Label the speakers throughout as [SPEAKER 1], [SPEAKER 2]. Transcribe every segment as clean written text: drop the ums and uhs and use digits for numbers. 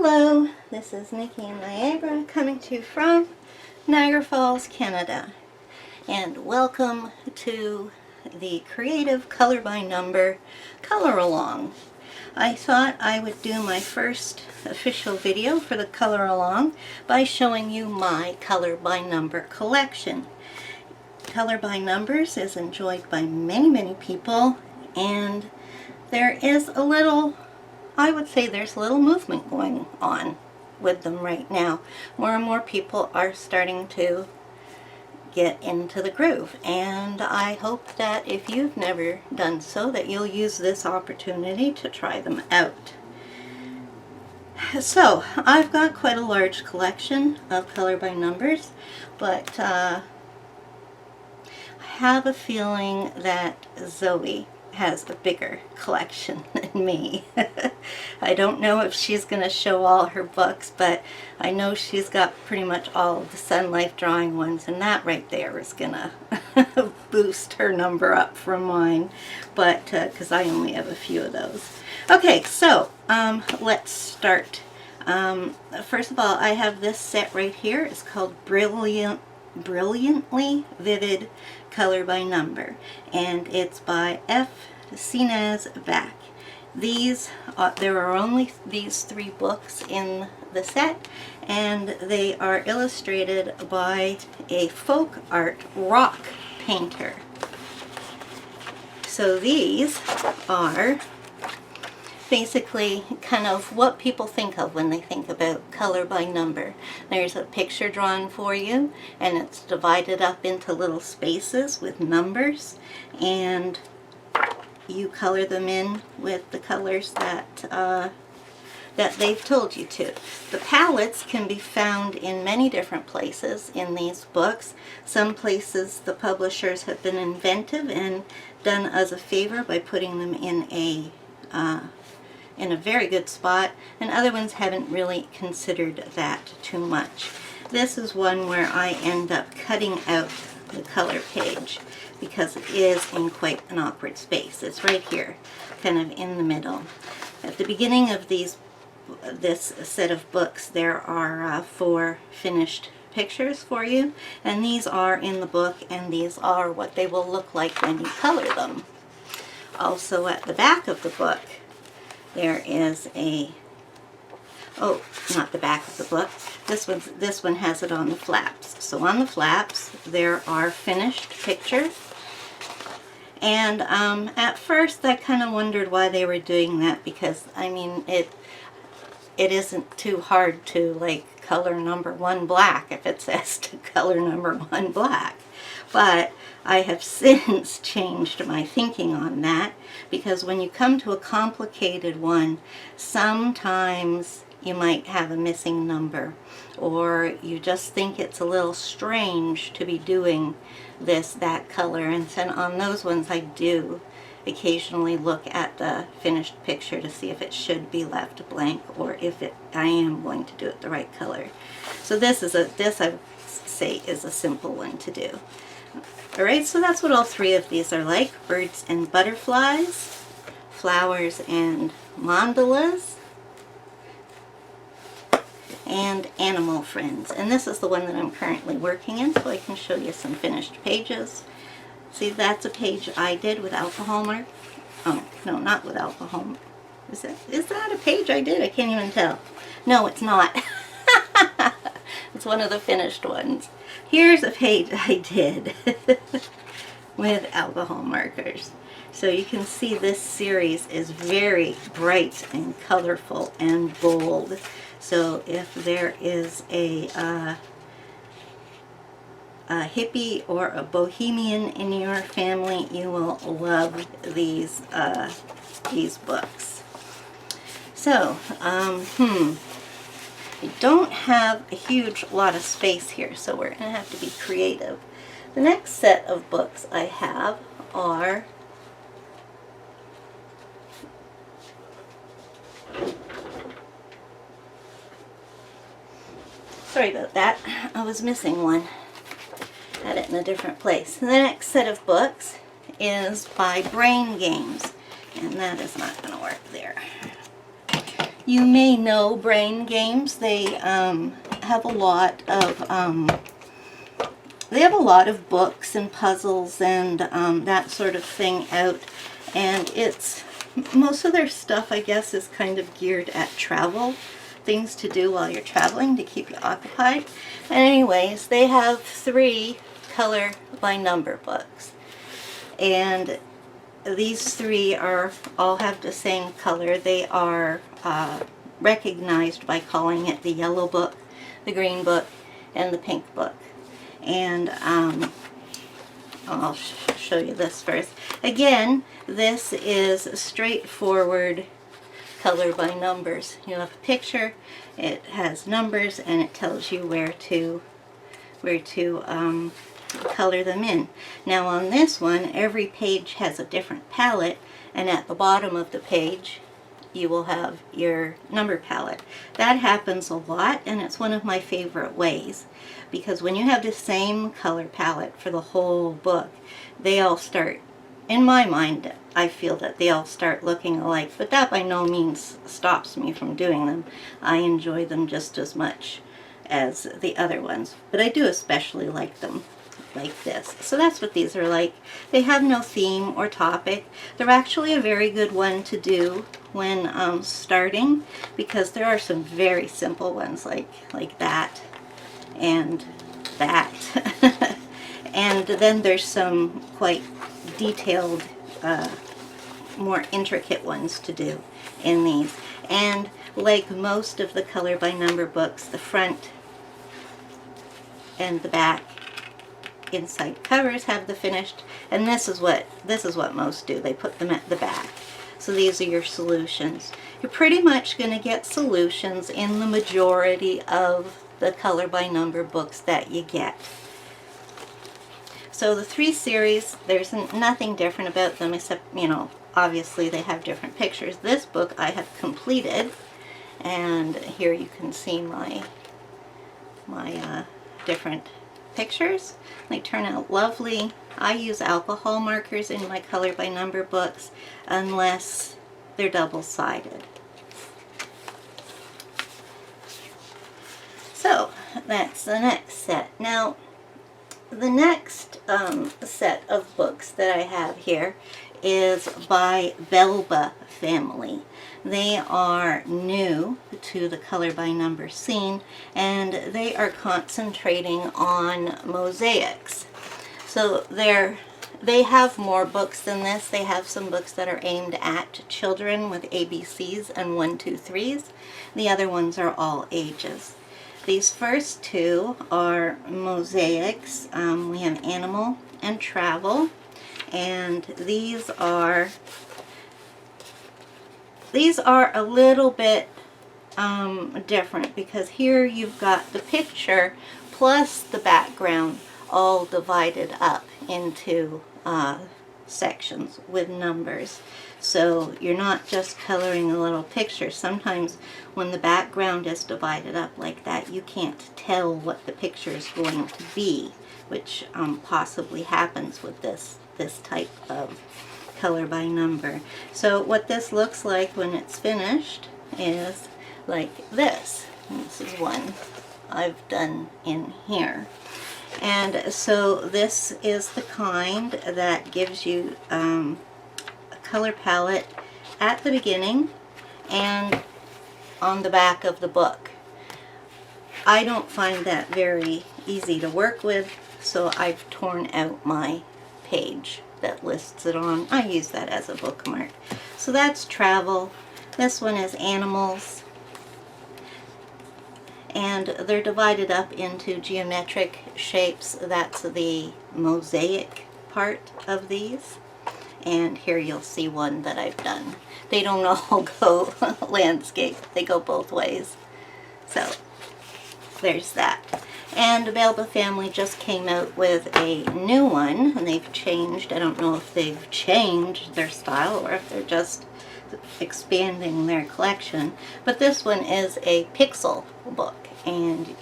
[SPEAKER 1] Hello, this is Nikki in Niagara coming to you from Niagara Falls, Canada. And welcome to the Creative Color by Number Color Along. I thought I would do my first official video for the Color Along by showing you my Color by Number collection. Color by Numbers is enjoyed by many people, and there is a little, I would say there's a little movement going on with them right now. More and more people are starting to get into the groove, and I hope that if you've never done so, that you'll use this opportunity to try them out. So, I've got quite a large collection of Color by Numbers, but I have a feeling that Zoe has a bigger collection than me. I don't know if she's going to show all her books, but I know she's got pretty much all of the Sun Life drawing ones, and that right there is going to boost her number up from mine, but because I only have a few of those. Okay, so let's start. First of all, I have this set right here. It's called Brilliantly Vivid Color by Number, and it's by F. Sinez Back. There are only these 3 books in the set, and they are illustrated by a folk art rock painter. So these are basically kind of what people think of when they think about color by number. There's a picture drawn for you, and it's divided up into little spaces with numbers, and you color them in with the colors that they've told you to. The palettes can be found in many different places in these books. Some places the publishers have been inventive and done us a favor by putting them in a very good spot, and other ones haven't really considered that too much. This is one where I end up cutting out the color page because it is in quite an awkward space. It's right here, kind of in the middle. At the beginning of this set of books, there are 4 finished pictures for you, and these are in the book, and these are what they will look like when you color them. Also at the back of the book, there is not the back of the book. This one has it on the flaps. So on the flaps there are finished pictures. And at first I kind of wondered why they were doing that, because I mean it isn't too hard to like color number 1 black if it says to color number 1 black. But I have since changed my thinking on that, because when you come to a complicated one, sometimes you might have a missing number, or you just think it's a little strange to be doing that color, and then on those ones I do occasionally look at the finished picture to see if it should be left blank, or if I am going to do it the right color. So this I would say is a simple one to do. Alright, so that's what all 3 of these are like: birds and butterflies, flowers and mandalas, and animal friends. And this is the one that I'm currently working in, so I can show you some finished pages. See, that's a page I did with alcohol mark. Oh, no, not with alcohol. Is that a page I did? I can't even tell. No, it's not. It's one of the finished ones. Here's a page I did with alcohol markers. So you can see this series is very bright and colorful and bold. So if there is a hippie or a bohemian in your family, you will love these books. So, I don't have a huge lot of space here, so we're going to have to be creative. The next set of books I have are sorry about that, I was missing one. Had it in a different place. The next set of books is by Brain Games, and that is not going to work there. You may know Brain Games. They have a lot of books and puzzles and that sort of thing out, and most of their stuff, I guess, is kind of geared at travel, things to do while you're traveling to keep you occupied. And anyways, they have 3 color by number books, and these 3 all have the same color. They are recognized by calling it the yellow book, the green book, and the pink book. And I'll show you this first. Again, this is straightforward color by numbers. You have a picture, it has numbers, and it tells you where to color them in. Now on this one, every page has a different palette, and at the bottom of the page you will have your number palette. That happens a lot, and it's one of my favorite ways, because when you have the same color palette for the whole book, they all start, in my mind, I feel that they all start looking alike, but that by no means stops me from doing them. I enjoy them just as much as the other ones, but I do especially like them like this. So that's what these are like. They have no theme or topic. They're actually a very good one to do when starting, because there are some very simple ones like that and that. And then there's some quite detailed, more intricate ones to do in these. And like most of the color by number books, the front and the back inside covers have the finished, and this is what most do. They put them at the back. So these are your solutions. You're pretty much going to get solutions in the majority of the color by number books that you get. So the 3 series, there's nothing different about them except, you know, obviously they have different pictures. This book I have completed, and here you can see my different pictures. They turn out lovely. I use alcohol markers in my color by number books unless they're double-sided. So that's the next set. Now the next set of books that I have here is by Velva Family. They are new to the color by number scene, and they are concentrating on mosaics. So they have more books than this. They have some books that are aimed at children with ABCs and 1, 2, 3s. The other ones are all ages. These first 2 are mosaics. We have animal and travel, and these are a little bit different, because here you've got the picture plus the background all divided up into sections with numbers. So you're not just coloring a little picture. Sometimes when the background is divided up like that, you can't tell what the picture is going to be, which possibly happens with this type of color by number. So what this looks like when it's finished is like this. And this is one I've done in here. And so this is the kind that gives you a color palette at the beginning and on the back of the book. I don't find that very easy to work with, so I've torn out my page that lists it on. I use that as a bookmark. So that's travel. This one is animals. And they're divided up into geometric shapes. That's the mosaic part of these. And here you'll see one that I've done. They don't all go landscape. They go both ways. So there's that. And Velva Family just came out with a new one, and they've changed. I don't know if they've changed their style or if they're just expanding their collection. But this one is a pixel book, and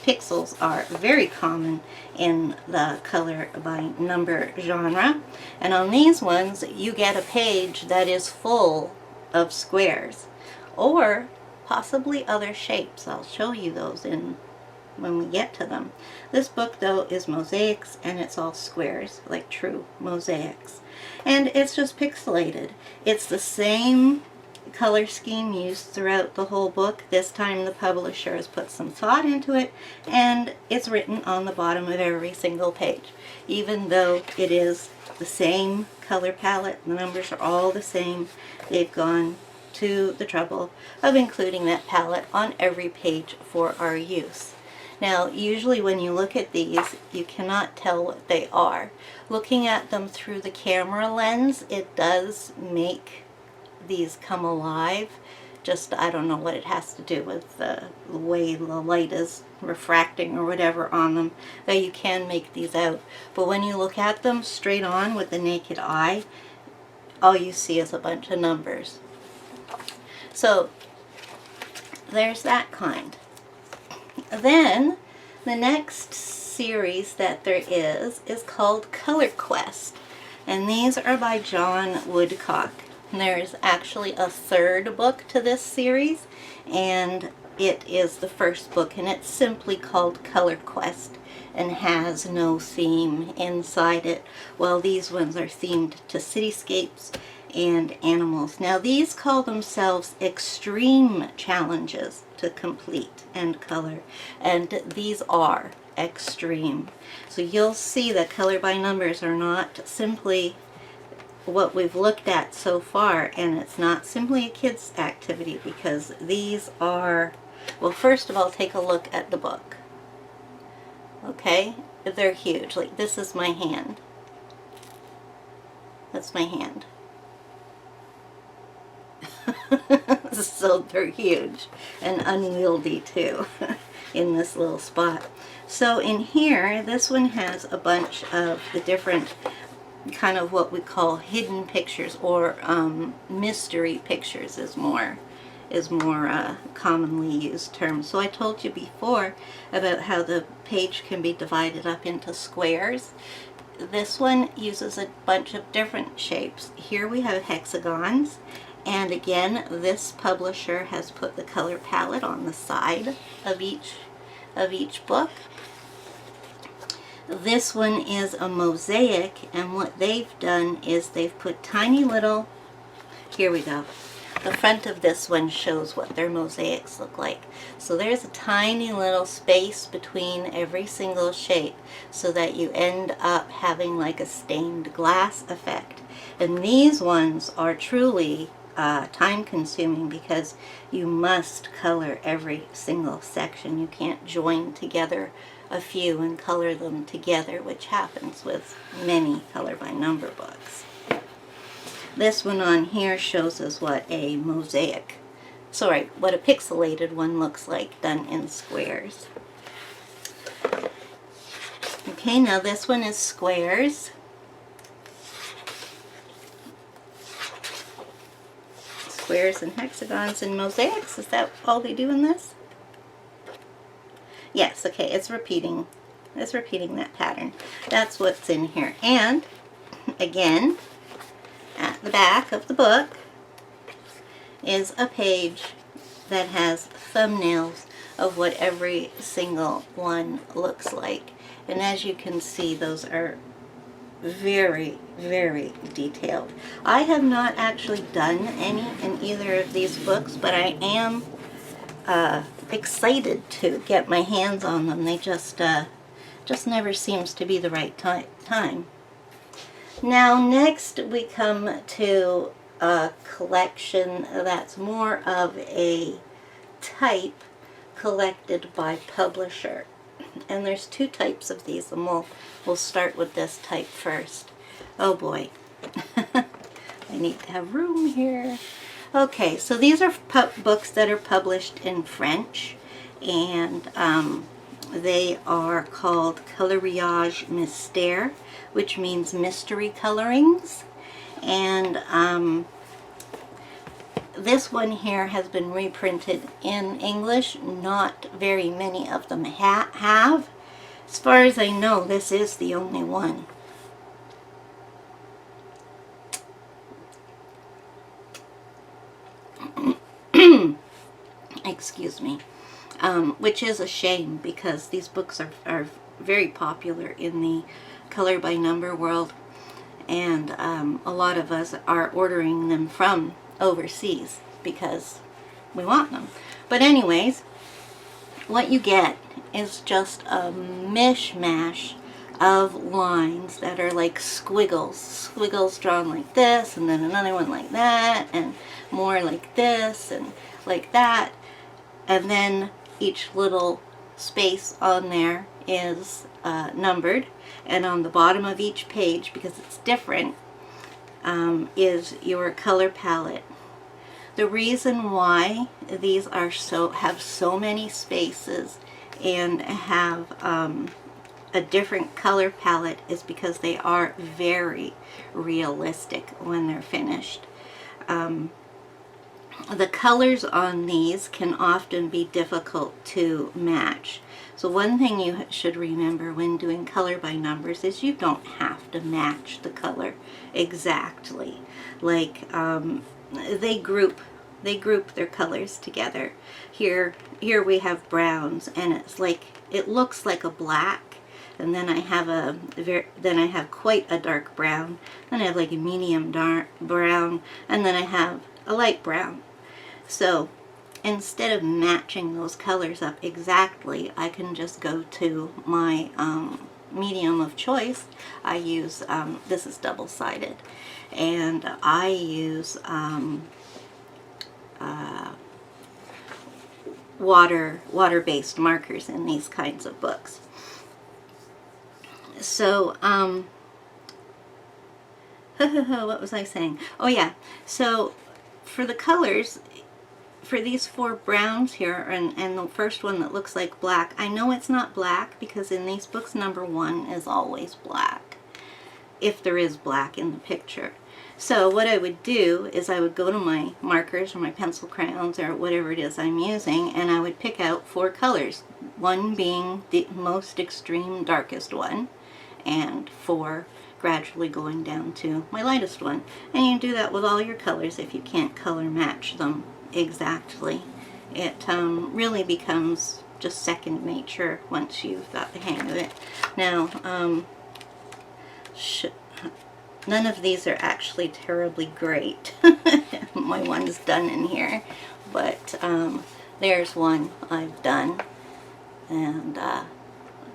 [SPEAKER 1] pixels are very common in the color by number genre. And on these ones, you get a page that is full of squares. Or possibly other shapes. I'll show you those when we get to them. This book though is mosaics, and it's all squares, like true mosaics. And it's just pixelated. It's the same color scheme used throughout the whole book. This time the publisher has put some thought into it, and it's written on the bottom of every single page. Even though it is the same color palette, the numbers are all the same, they've gone to the trouble of including that palette on every page for our use. Now, usually when you look at these, you cannot tell what they are. Looking at them through the camera lens, it does make these come alive. Just, I don't know what it has to do with the way the light is refracting or whatever on them, that you can make these out. But when you look at them straight on with the naked eye, all you see is a bunch of numbers. So there's that kind. Then the next series that there is called Color Quest, and these are by John Woodcock. And there's actually a third book to this series, and it is the first book, and it's simply called Color Quest and has no theme inside it, while these ones are themed to cityscapes and animals. Now these call themselves extreme challenges to complete and color, and these are extreme. So you'll see that color by numbers are not simply what we've looked at so far, and it's not simply a kid's activity, because these are, well, first of all, take a look at the book. Okay, they're huge. Like, this is my hand. That's my hand. So they're huge and unwieldy too in this little spot. So in here, this one has a bunch of the different kind of what we call hidden pictures, or mystery pictures is more commonly used term. So I told you before about how the page can be divided up into squares. This one uses a bunch of different shapes. Here we have hexagons, and again, this publisher has put the color palette on the side of each book. This one is a mosaic, and what they've done is they've put tiny little, here we go. The front of this one shows what their mosaics look like. So there's a tiny little space between every single shape, so that you end up having like a stained glass effect. And these ones are truly time consuming, because you must color every single section. You can't join together a few and color them together, which happens with many color by number books. This one on here shows us what a mosaic, sorry, what a pixelated one looks like done in squares. Okay, now this one is squares. Squares and hexagons and mosaics. Is that all they do in this? Yes, okay, it's repeating that pattern. That's what's in here. And again, at the back of the book is a page that has thumbnails of what every single one looks like. And as you can see, those are very, very detailed. I have not actually done any in either of these books, but I am excited to get my hands on them. They just never seems to be the right time. Now next we come to a collection that's more of a type collected by publisher. And there's two types of these, and we'll start with this type first. Oh boy. I need to have room here. Okay, so these are books that are published in French, and they are called Coloriage Mystère, which means mystery colorings. And this one here has been reprinted in English. Not very many of them have. As far as I know, this is the only one. excuse me, which is a shame because these books are very popular in the color by number world, and a lot of us are ordering them from overseas because we want them. But anyways, what you get is just a mishmash of lines that are like squiggles drawn like this, and then another one like that, and more like this and like that, and then each little space on there is numbered, and on the bottom of each page, because it's different, is your color palette. The reason why these are have so many spaces and have a different color palette is because they are very realistic when they're finished. The colors on these can often be difficult to match. So one thing you should remember when doing color by numbers is you don't have to match the color exactly. Like they group their colors together. Here we have browns, and it's like, it looks like a black, and then I have quite a dark brown, then I have like a medium dark brown, and then I have a light brown. So instead of matching those colors up exactly, I can just go to my medium of choice. I use, this is double-sided, and I use water-based markers in these kinds of books. So, what was I saying? Oh yeah, so for the colors, for these four browns here, and the first one that looks like black, I know it's not black because in these books number 1 is always black, if there is black in the picture. So what I would do is I would go to my markers or my pencil crayons or whatever it is I'm using, and I would pick out 4 colors, 1 being the most extreme darkest one, and 4 gradually going down to my lightest one. And you do that with all your colors if you can't color match them exactly. It really becomes just second nature once you've got the hang of it. Now, none of these are actually terribly great. My one's done in here, but there's one I've done, and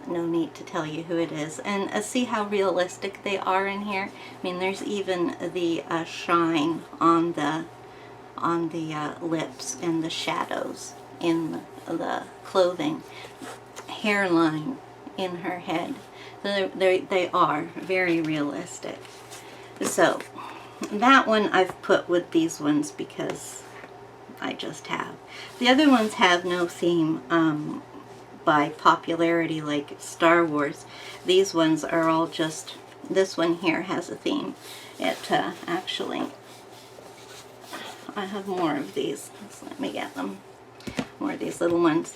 [SPEAKER 1] no need to tell you who it is. And see how realistic they are in here? I mean, there's even the shine on the lips and the shadows in the clothing, hairline in her head. They are very realistic. So that one I've put with these ones because I just have. The other ones have no theme by popularity, like Star Wars. These ones are all just, this one here has a theme. It actually, I have more of these, so let me get them. More of these little ones.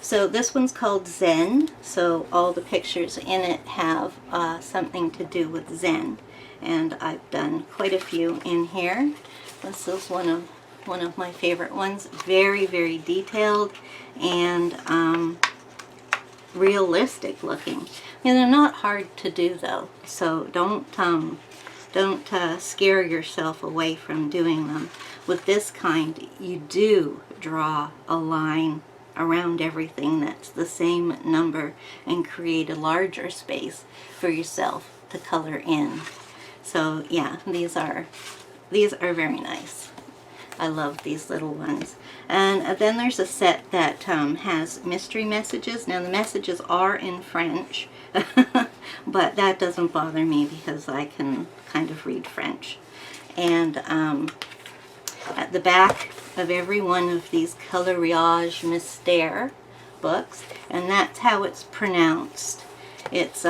[SPEAKER 1] So this one's called Zen, so all the pictures in it have something to do with Zen, and I've done quite a few in here. This is one of my favorite ones. Very, very detailed and realistic looking. And they're not hard to do though, so don't scare yourself away from doing them. With this kind, you do draw a line around everything that's the same number and create a larger space for yourself to color in. So yeah, these are very nice. I love these little ones. And then there's a set that has mystery messages. Now the messages are in French, but that doesn't bother me because I can kind of read French. And at the back of every one of these Coloriage Mystère books, and that's how it's pronounced. It's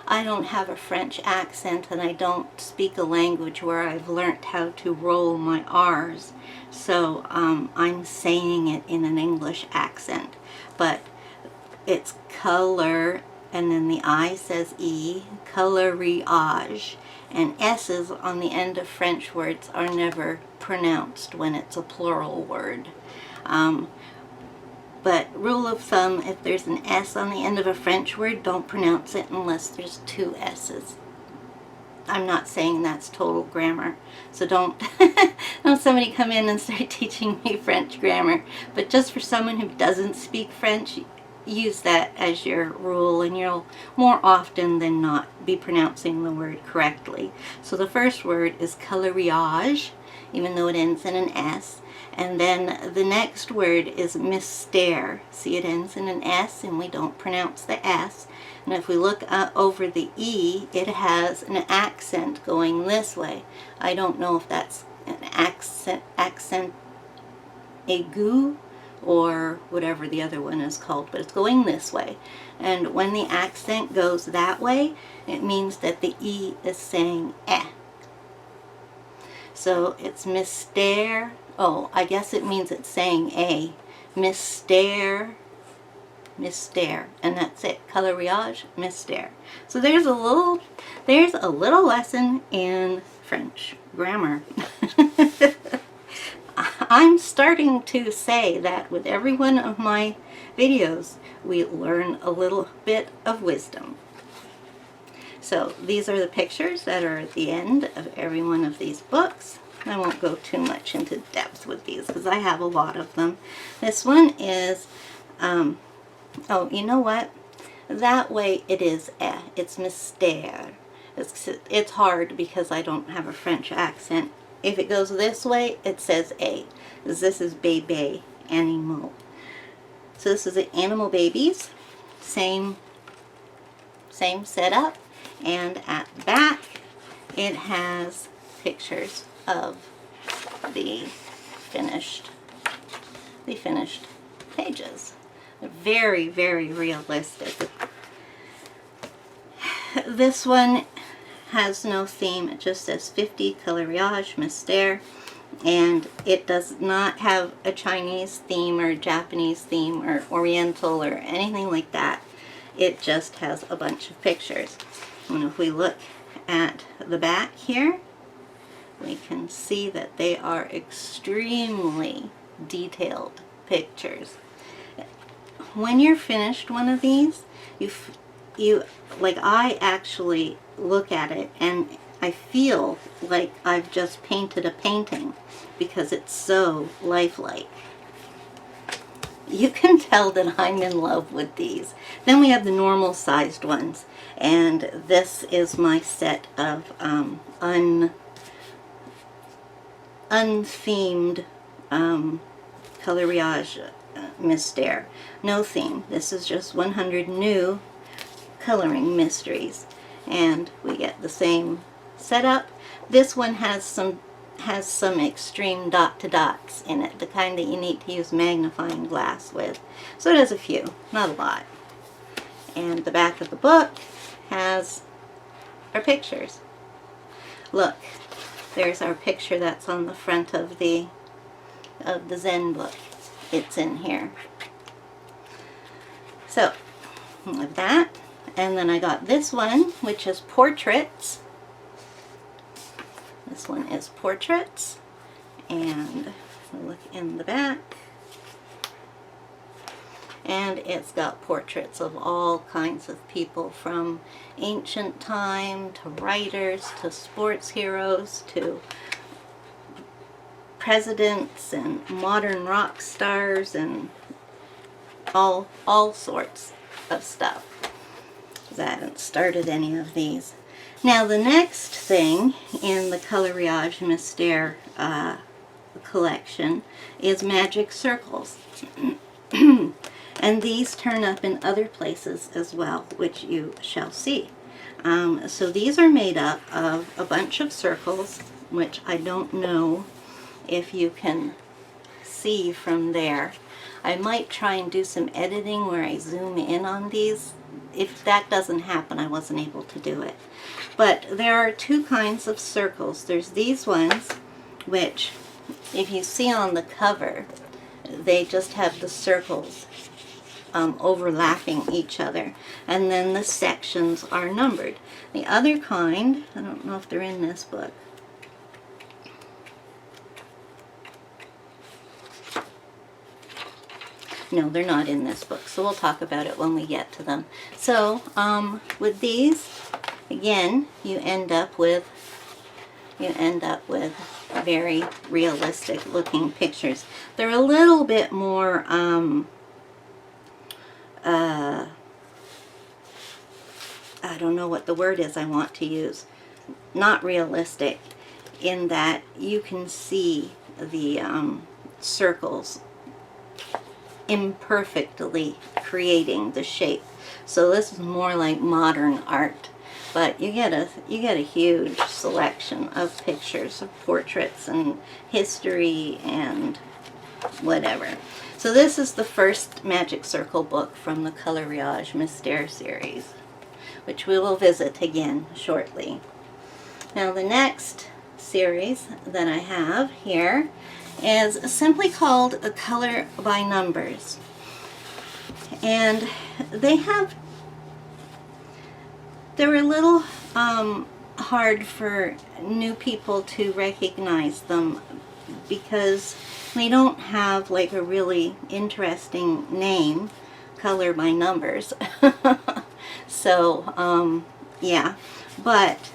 [SPEAKER 1] I don't have a French accent, and I don't speak a language where I've learnt how to roll my R's, so I'm saying it in an English accent, but it's color, and then the I says E, coloriage, and S's on the end of French words are never pronounced when it's a plural word. But rule of thumb, if there's an S on the end of a French word, don't pronounce it unless there's two S's. I'm not saying that's total grammar, so don't somebody come in and start teaching me French grammar. But just for someone who doesn't speak French, use that as your rule, and you'll more often than not be pronouncing the word correctly. So the first word is coloriage, even though it ends in an S. And then the next word is mystère. See, it ends in an S and we don't pronounce the S. And if we look over the E, it has an accent going this way. I don't know if that's an accent aigu or whatever the other one is called, but it's going this way. And when the accent goes that way, it means that the E is saying eh. So it's mystère. Oh, I guess it means it's saying A. Mystère, mystère, and that's it. Coloriage mystère. So there's a little lesson in French grammar. I'm starting to say that with every one of my videos, we learn a little bit of wisdom. So these are the pictures that are at the end of every one of these books. I won't go too much into depth with these because I have a lot of them. This one is, oh, you know what? That way it is eh. It's mystère. It's hard because I don't have a French accent. If it goes this way, it says A. This is bébé, animal. So this is the animal babies. Same setup. And at the back, it has pictures of the finished pages. Very, very realistic. This one has no theme. It just says 50 Coloriage Mystère, and it does not have a Chinese theme or Japanese theme or Oriental or anything like that. It just has a bunch of pictures. And if we look at the back here, we can see that they are extremely detailed pictures. When you're finished one of these, you like, I actually look at it and I feel like I've just painted a painting because it's so lifelike. You can tell that I'm in love with these. Then we have the normal sized ones, and this is my set of unthemed Coloriage Mystère. No theme. This is just 100 new coloring mysteries, and we get the same setup. This one has some extreme dot to dots in it, the kind that you need to use magnifying glass with. So it has a few, not a lot. And the back of the book has our pictures. Look, there's our picture that's on the front of the Zen book. It's in here. So, with that, and then I got this one, which is portraits. This one is portraits, and look in the back, and it's got portraits of all kinds of people, from ancient time to writers to sports heroes to presidents and modern rock stars and all sorts of stuff. I haven't started any of these. Now the next thing in the Coloriage Mystère collection is magic circles. And these turn up in other places as well, which you shall see. So these are made up of a bunch of circles, which I don't know if you can see from there. I might try and do some editing where I zoom in on these. If that doesn't happen, I wasn't able to do it. But there are two kinds of circles. There's these ones, which, if you see on the cover, they just have the circles overlapping each other, and then the sections are numbered. The other kind, I don't know if they're in this book. No, they're not in this book, so we'll talk about it when we get to them. So, with these, again, you end up with very realistic looking pictures. They're a little bit more, I don't know what the word is I want to use. Not realistic, in that you can see the circles imperfectly creating the shape. So this is more like modern art, but you get a huge selection of pictures of portraits and history and whatever. So this is the first Magic Circle book from the Coloriage Mystère series, which we will visit again shortly. Now the next series that I have here is simply called A Color by Numbers. And they're a little hard for new people to recognize them because they don't have like a really interesting name, Color by Numbers. So, yeah, but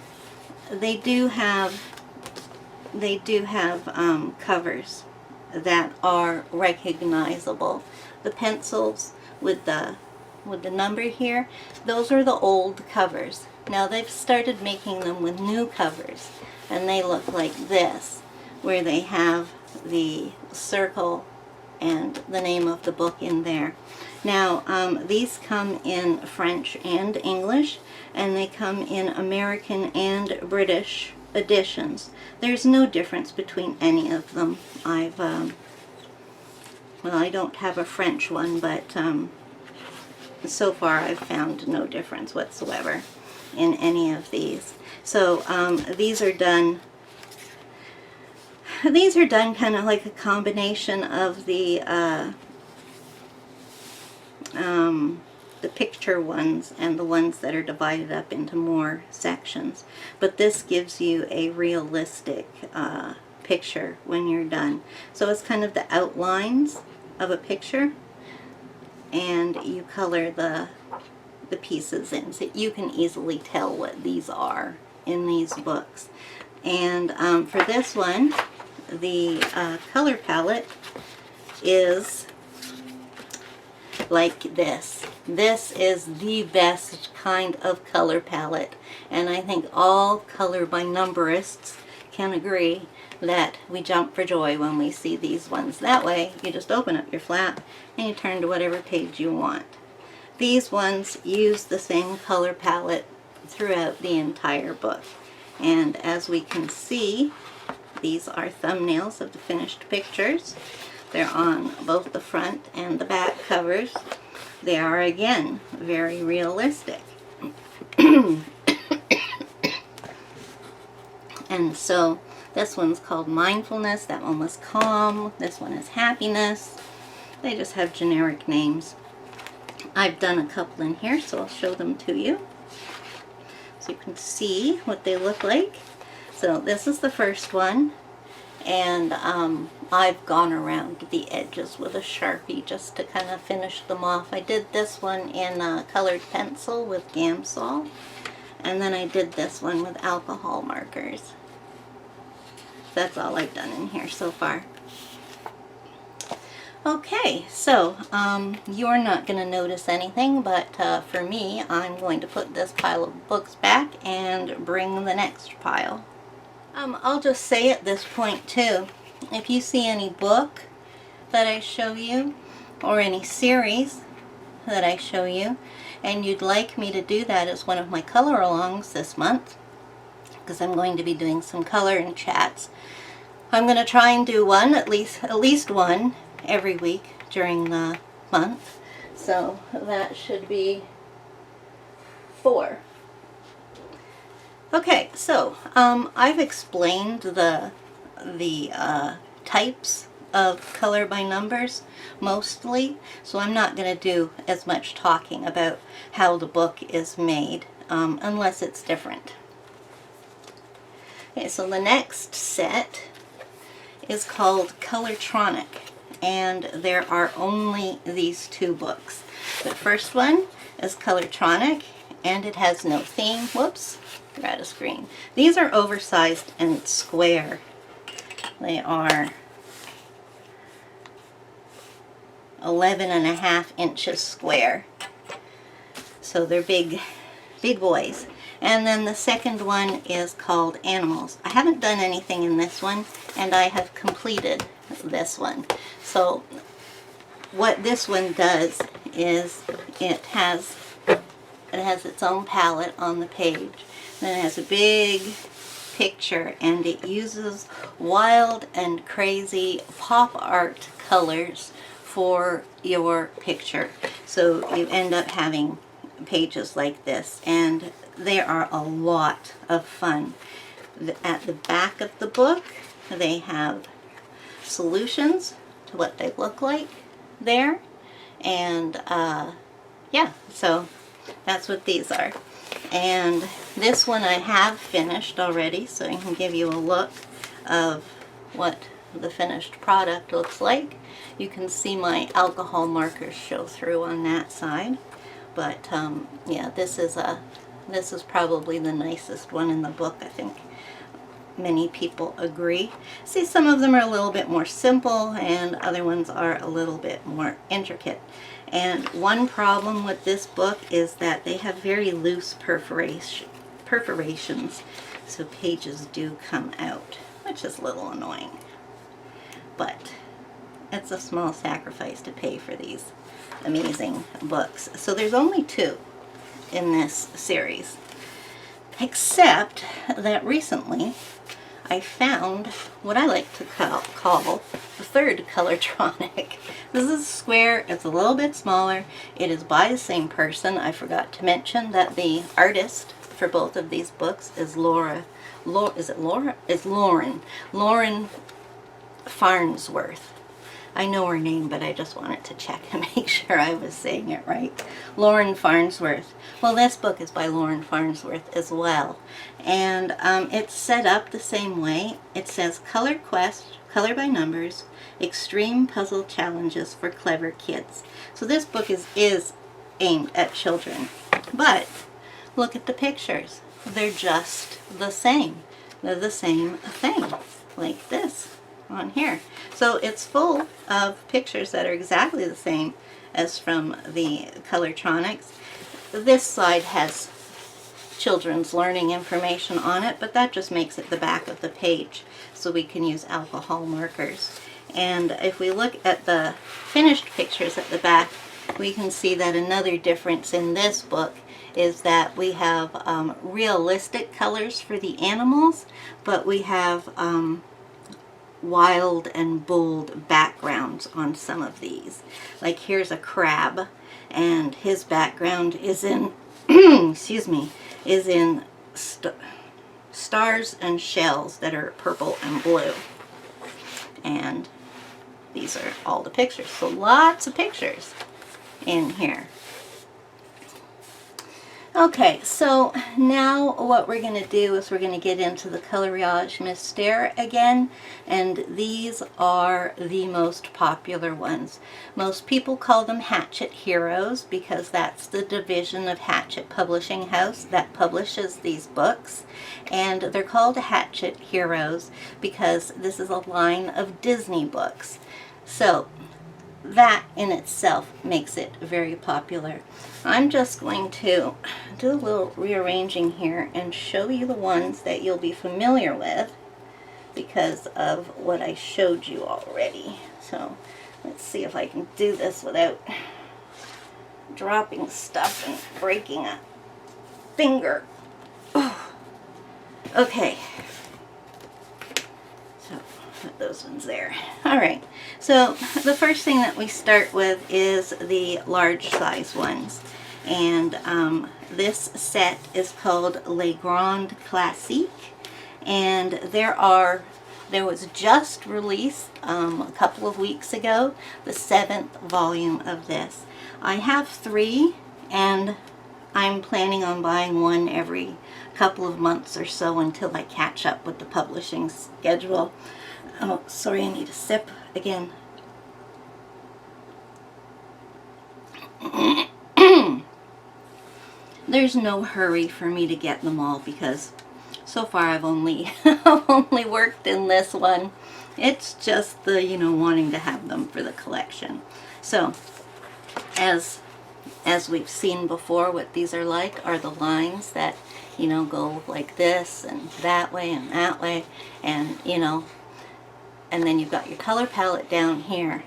[SPEAKER 1] they do have covers that are recognizable. The pencils with the number here, those are the old covers. Now they've started making them with new covers, and they look like this, where they have the circle and the name of the book in there. Now these come in French and English, and they come in American and British editions. There's no difference between any of them. Well, I don't have a French one, but so far I've found no difference whatsoever in any of these. So these are done kind of like a combination of the picture ones and the ones that are divided up into more sections. But this gives you a realistic picture when you're done. So it's kind of the outlines of a picture, and you color the pieces in, so you can easily tell what these are in these books. And for this one, the color palette is like this. This is the best kind of color palette, and I think all color by numberists can agree that we jump for joy when we see these ones. That way you just open up your flap and you turn to whatever page you want. These ones use the same color palette throughout the entire book, and as we can see, these are thumbnails of the finished pictures. They're on both the front and the back covers. They are, again, very realistic. And so this one's called Mindfulness, that one was Calm, this one is Happiness. They just have generic names. I've done a couple in here, so I'll show them to you so you can see what they look like. So this is the first one, and I've gone around the edges with a Sharpie just to kind of finish them off. I did this one in colored pencil with Gamsol, and then I did this one with alcohol markers. That's all I've done in here so far. Okay, so you're not going to notice anything, but for me, I'm going to put this pile of books back and bring the next pile. I'll just say at this point too, if you see any book that I show you, or any series that I show you, and you'd like me to do that as one of my color-alongs this month, because I'm going to be doing some color and chats, I'm going to try and do one, at least one, every week during the month. So that should be 4. Okay, so I've explained the types of color by numbers mostly, so I'm not going to do as much talking about how the book is made unless it's different. Okay, so the next set is called Coloritronic, and there are only these 2 books. The first one is Coloritronic, and it has no theme. Whoops, we're out of screen. These are oversized and square. They are 11.5 inches square. So they're big boys. And then the second one is called Animals. I haven't done anything in this one, and I have completed this one. So what this one does is it has its own palette on the page. Then it has a big picture, and it uses wild and crazy pop art colors for your picture. So you end up having pages like this, and they are a lot of fun. At the back of the book, they have solutions to what they look like there, and yeah, so that's what these are. And this one I have finished already, so I can give you a look of what the finished product looks like. You can see my alcohol markers show through on that side, but yeah, this is probably the nicest one in the book. I think many people agree. See, some of them are a little bit more simple, and other ones are a little bit more intricate. And one problem with this book is that they have very loose perforations, so pages do come out, which is a little annoying. But it's a small sacrifice to pay for these amazing books. So there's only 2 in this series, except that recently I found what I like to call the third Coloritronic. This is square, it's a little bit smaller, it is by the same person. I forgot to mention that the artist for both of these books is Lauren Farnsworth. I know her name, but I just wanted to check and make sure I was saying it right. Lauren Farnsworth. Well, this book is by Lauren Farnsworth as well. And it's set up the same way. It says Color Quest, Color by Numbers, Extreme Puzzle Challenges for Clever Kids. So this book is aimed at children. But look at the pictures. They're just the same. They're the same thing, like this on here. So it's full of pictures that are exactly the same as from the Coloritronics. This side has children's learning information on it, but that just makes it the back of the page, so we can use alcohol markers. And if we look at the finished pictures at the back, we can see that another difference in this book is that we have realistic colors for the animals, but we have wild and bold backgrounds on some of these. Like here's a crab, and his background is in excuse me, is in stars and shells that are purple and blue. And these are all the pictures, so lots of pictures in here. Okay, so now what we're going to do is we're going to get into the Coloriage Mystère again, and these are the most popular ones. Most people call them Hachette Heroes because that's the division of Hachette Publishing House that publishes these books, and they're called Hachette Heroes because this is a line of Disney books. So that in itself makes it very popular. I'm just going to do a little rearranging here and show you the ones that you'll be familiar with because of what I showed you already. So let's see if I can do this without dropping stuff and breaking a finger. Oh. Okay. Put those ones there. Alright, so the first thing that we start with is the large size ones, and this set is called Les Grands Classiques, and there was just released a couple of weeks ago the 7th volume of this. I have 3, and I'm planning on buying one every couple of months or so until I catch up with the publishing schedule. Oh, sorry, I need a sip again. There's no hurry for me to get them all because so far I've only I've only worked in this one. It's just the, you know, wanting to have them for the collection. So as we've seen before, what these are like are the lines that, you know, go like this and that way and that way, and, you know, and then you've got your color palette down here,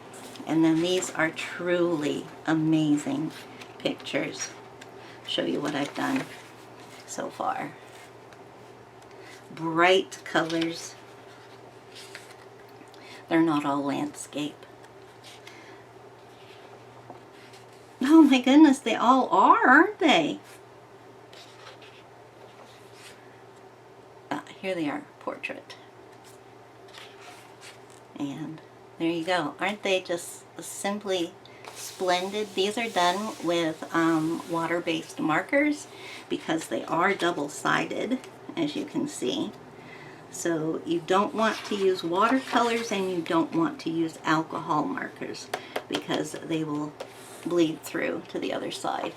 [SPEAKER 1] and then these are truly amazing pictures. Show you what I've done so far. Bright colors. They're not all landscape. Oh my goodness, they all are, aren't they? Here they are, portrait. And there you go. Aren't they just simply splendid? These are done with water-based markers because they are double-sided, as you can see. So you don't want to use watercolors and you don't want to use alcohol markers because they will bleed through to the other side.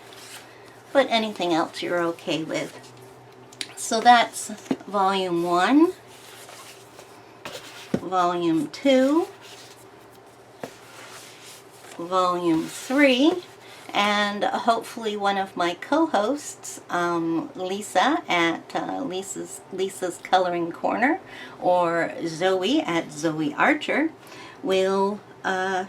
[SPEAKER 1] But anything else you're okay with. So that's volume 1, volume 2, volume 3, and hopefully one of my co-hosts, Lisa at Lisa's Coloring Corner, or Zoe at Zoe Archer, will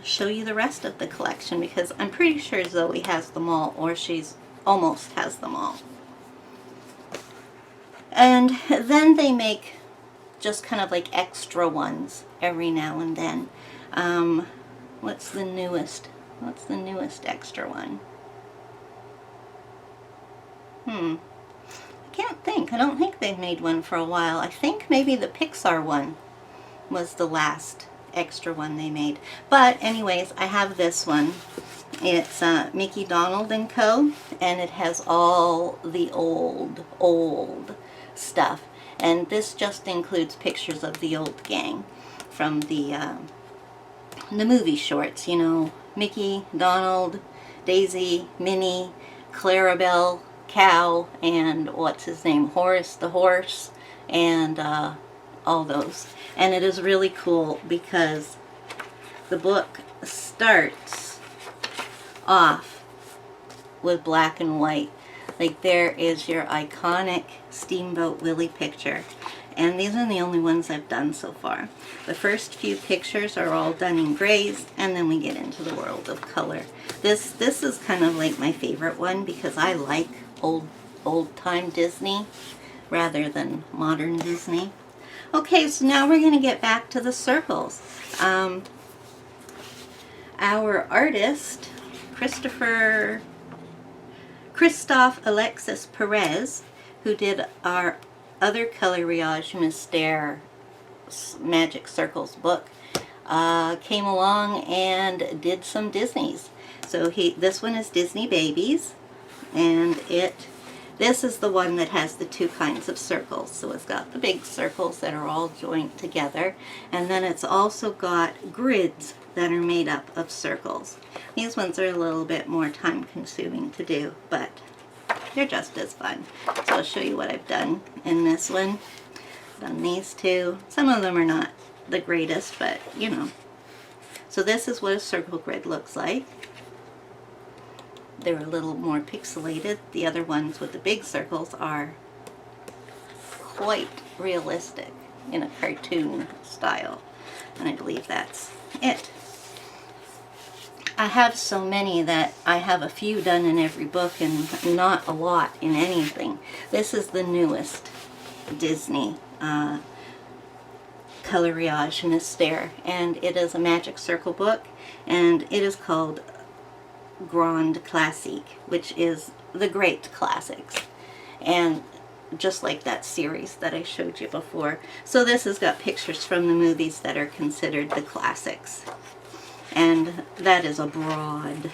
[SPEAKER 1] show you the rest of the collection, because I'm pretty sure Zoe has them all, or she's almost has them all. And then they make just kind of like extra ones every now and then. What's the newest? What's the newest extra one? I can't think. I don't think they've made one for a while. I think maybe the Pixar one was the last extra one they made. But anyways, I have this one. It's Mickey, Donald & Co. And it has all the old stuff. And this just includes pictures of the old gang from the movie shorts, you know, Mickey, Donald, Daisy, Minnie, Clarabelle, Cow, and what's his name, Horace the horse, and all those. And it is really cool because the book starts off with black and white. Like, there is your iconic Steamboat Willie picture. And these are the only ones I've done so far. The first few pictures are all done in grays, and then we get into the world of color. This is kind of like my favorite one because I like old-time Disney rather than modern Disney. Okay, so now we're going to get back to the circles. Our artist, Christophe Alexis Perez, who did our other Coloriage Mystère Magic Circles book, came along and did some Disneys. So this one is Disney Babies, and this is the one that has the two kinds of circles. So it's got the big circles that are all joined together, and then it's also got grids that are made up of circles. These ones are a little bit more time consuming to do, but they're just as fun. So I'll show you what I've done in this one. I've done these two. Some of them are not the greatest, but you know. So this is what a circle grid looks like. They're a little more pixelated. The other ones with the big circles are quite realistic in a cartoon style. And I believe that's it. I have so many that I have a few done in every book and not a lot in anything. This is the newest Disney Coloriage Mystère, and it is a magic circle book, and it is called Grand Classique, which is the great classics, and just like that series that I showed you before. So this has got pictures from the movies that are considered the classics. And that is a broad,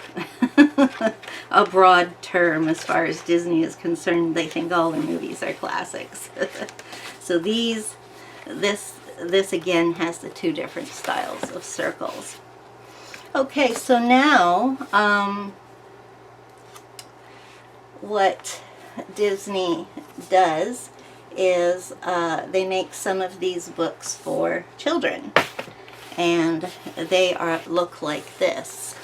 [SPEAKER 1] a broad term as far as Disney is concerned. They think all the movies are classics. So this again has the two different styles of circles. Okay, so now what Disney does is they make some of these books for children, and they look like this.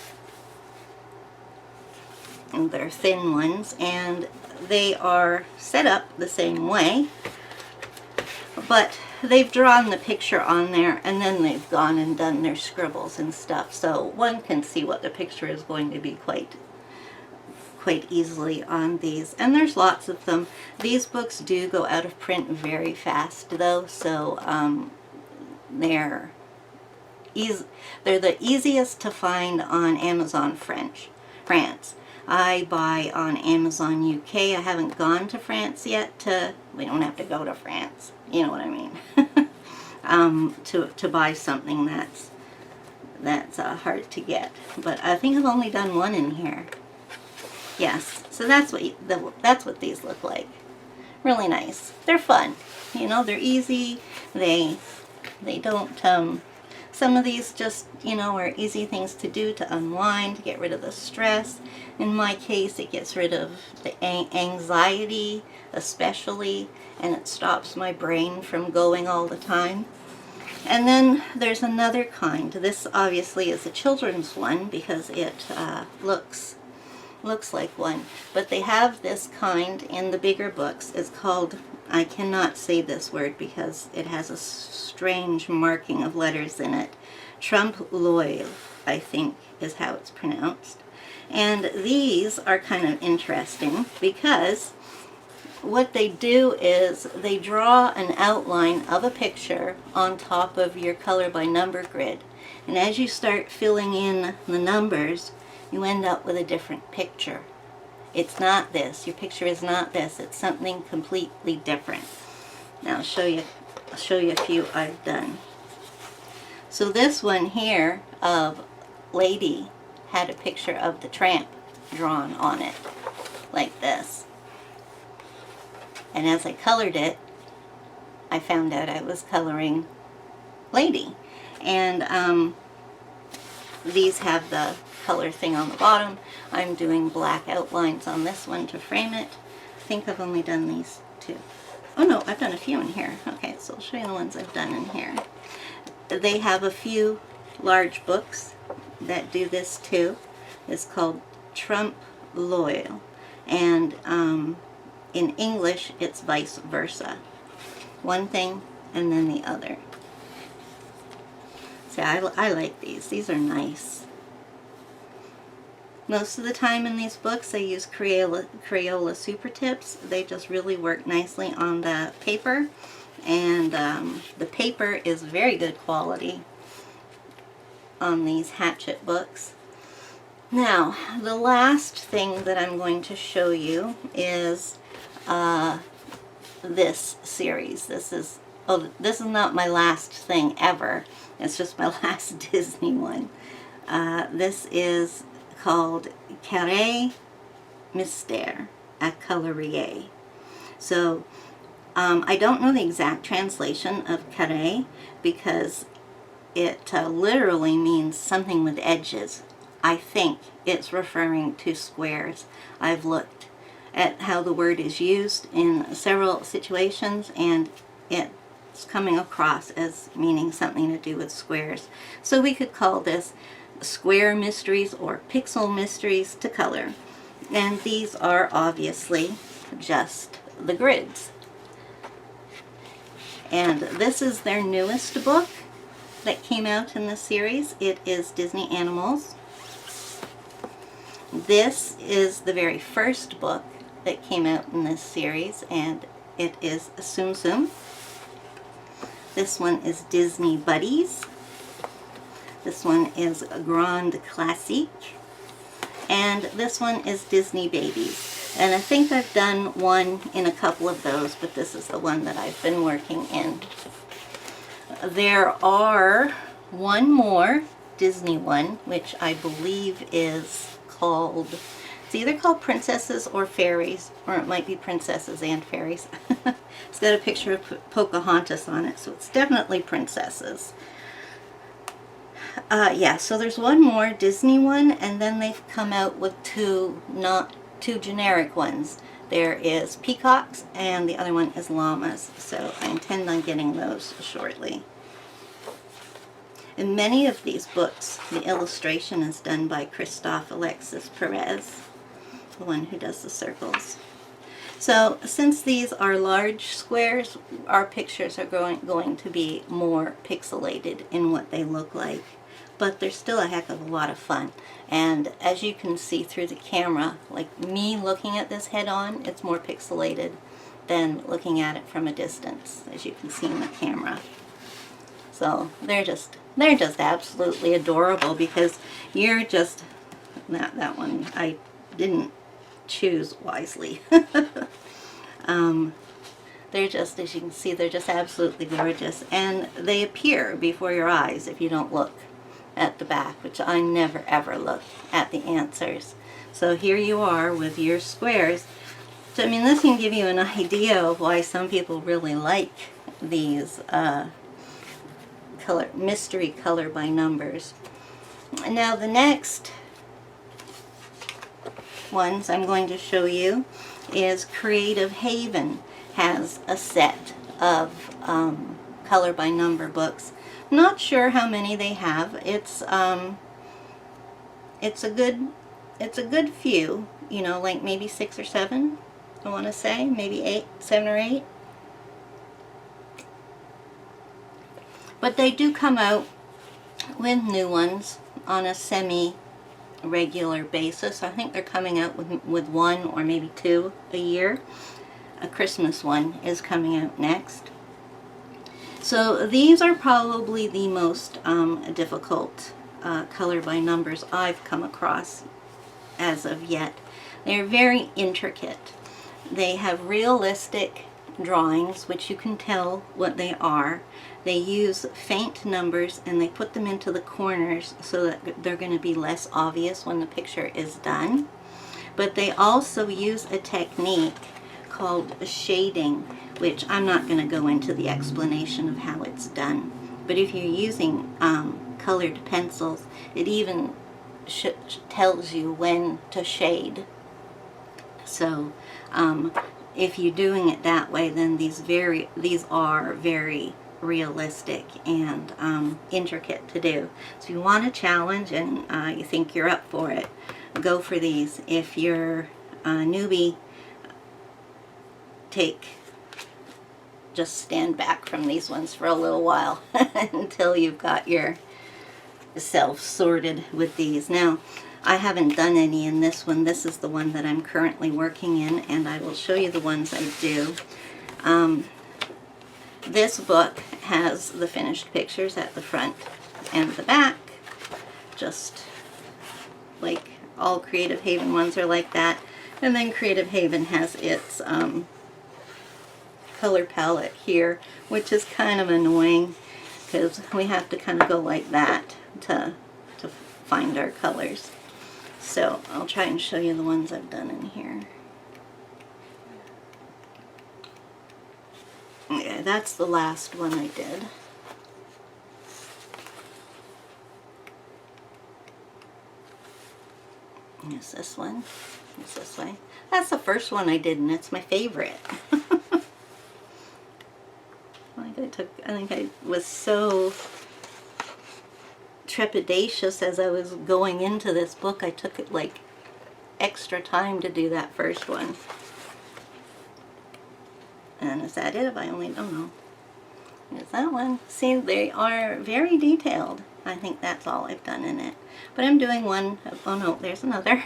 [SPEAKER 1] And they're thin ones, and they are set up the same way, but they've drawn the picture on there and then they've gone and done their scribbles and stuff, so one can see what the picture is going to be quite easily on these. And there's lots of them. These books do go out of print very fast though, so they're the easiest to find on Amazon France. I buy on Amazon UK. I haven't gone to France yet. We don't have to go to France, you know what I mean, to buy something that's hard to get. But I think I've only done one in here. Yes, so that's what these look like. Really nice. They're fun. You know, they're easy. They don't. Some of these just, you know, are easy things to do to unwind, to get rid of the stress. In my case, it gets rid of the anxiety, especially, and it stops my brain from going all the time. And then there's another kind. This obviously is a children's one because it looks like one, but they have this kind in the bigger books. It's called, I cannot say this word because it has a strange marking of letters in it. Trompe l'oeil, I think is how it's pronounced. And these are kind of interesting because what they do is they draw an outline of a picture on top of your color by number grid. And as you start filling in the numbers, you end up with a different picture. It's not this. Your picture is not this. It's something completely different. Now I'll show you a few I've done. So this one here of Lady had a picture of the tramp drawn on it, like this. And as I colored it, I found out I was coloring Lady. And these have the color thing on the bottom. I'm doing black outlines on this one to frame it. I think I've only done these two. Oh no, I've done a few in here. Okay, so I'll show you the ones I've done in here. They have a few large books that do this too. It's called Trompe l'oeil, and in English it's vice versa. One thing and then the other. See, I like these. These are nice. Most of the time in these books I use Crayola Super Tips. They just really work nicely on the paper, and the paper is very good quality on these Hachette books. Now, the last thing that I'm going to show you is this series. This is not my last thing ever. It's just my last Disney one. This is called Coloriage Mystère French. So I don't know the exact translation of carré because it literally means something with edges. I think it's referring to squares. I've looked at how the word is used in several situations, and it's coming across as meaning something to do with squares. So we could call this Square Mysteries or Pixel Mysteries to Color. And these are obviously just the grids. And this is their newest book that came out in this series. It is Disney Animals. This is the very first book that came out in this series, and it is Tsum Tsum. This one is Disney Buddies. This one is Grand Classique. And this one is Disney Babies. And I think I've done one in a couple of those, but this is the one that I've been working in. There are one more Disney one, which I believe is called, it's either called Princesses or Fairies, or it might be Princesses and Fairies. It's got a picture of Pocahontas on it, so it's definitely Princesses. Yeah, so there's one more Disney one, and then they've come out with two not two generic ones. There is peacocks and the other one is llamas. So I intend on getting those shortly. In many of these books, the illustration is done by Christophe Alexis Perez, the one who does the circles. So since these are large squares, our pictures are going to be more pixelated in what they look like. But they're still a heck of a lot of fun. And as you can see through the camera, like me looking at this head on, it's more pixelated than looking at it from a distance, as you can see in the camera. So they're just absolutely adorable, because you're just, that one I didn't choose wisely. They're just, as you can see, they're just absolutely gorgeous, and they appear before your eyes if you don't look at the back, which I never ever look at the answers. So here you are with your squares. So I mean, this can give you an idea of why some people really like these mystery color by numbers. Now the next ones I'm going to show you is Creative Haven has a set of color by number books. Not sure how many they have. It's a good few, you know, like maybe 6 or 7, I want to say, maybe 7 or 8. But they do come out with new ones on a semi-regular basis. I think they're coming out with 1 or maybe 2 a year. A Christmas one is coming out next. So these are probably the most difficult color by numbers I've come across as of yet. They're very intricate. They have realistic drawings, which you can tell what they are. They use faint numbers and they put them into the corners so that they're going to be less obvious when the picture is done. But they also use a technique called shading, which I'm not going to go into the explanation of how it's done. But if you're using colored pencils, it even tells you when to shade. So if you're doing it that way, then these are very realistic and intricate to do. So if you want a challenge and you think you're up for it, go for these. If you're a newbie, just stand back from these ones for a little while until you've got yourself sorted with these. Now, I haven't done any in this one. This is the one that I'm currently working in, and I will show you the ones I do. This book has the finished pictures at the front and the back, just like all Creative Haven ones are like that. And then Creative Haven has its color palette here, which is kind of annoying because we have to kind of go like that to find our colors. So I'll try and show you the ones I've done in here. Yeah, that's the last one I did. Is this one? It's this way. That's the first one I did, and it's my favorite. I think I was so trepidatious as I was going into this book. I took it like extra time to do that first one. And is that it? If I only don't know. Is that one? See, they are very detailed. I think that's all I've done in it. But I'm doing one. Oh no, there's another.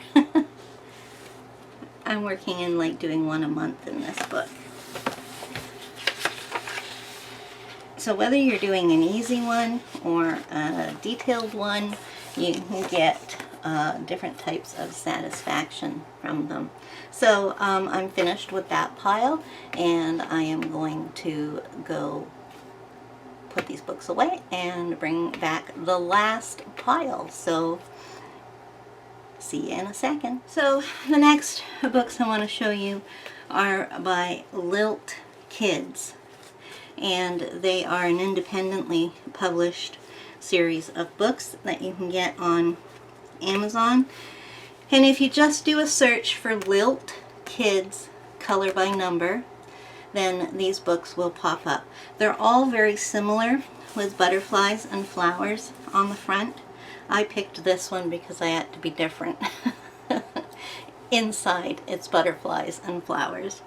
[SPEAKER 1] I'm working in like doing one a month in this book. So whether you're doing an easy one or a detailed one, you can get different types of satisfaction from them. So I'm finished with that pile, and I am going to go put these books away and bring back the last pile. So see you in a second. So the next books I want to show you are by Lilt Kids, and they are an independently published series of books that you can get on Amazon. And if you just do a search for Lilt Kids Color by Number, then these books will pop up. They're all very similar with butterflies and flowers on the front. I picked this one because I had to be different. Inside, it's butterflies and flowers.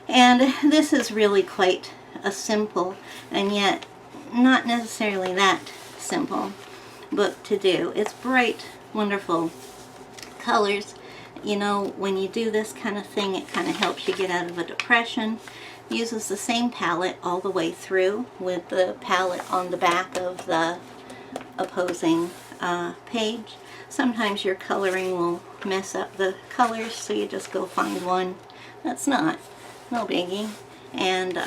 [SPEAKER 1] And this is really quite a simple, and yet not necessarily that simple book to do. It's bright, wonderful colors. You know, when you do this kind of thing, it kind of helps you get out of a depression. Uses the same palette all the way through, with the palette on the back of the opposing page. Sometimes your coloring will mess up the colors, so you just go find one that's not. No biggie. And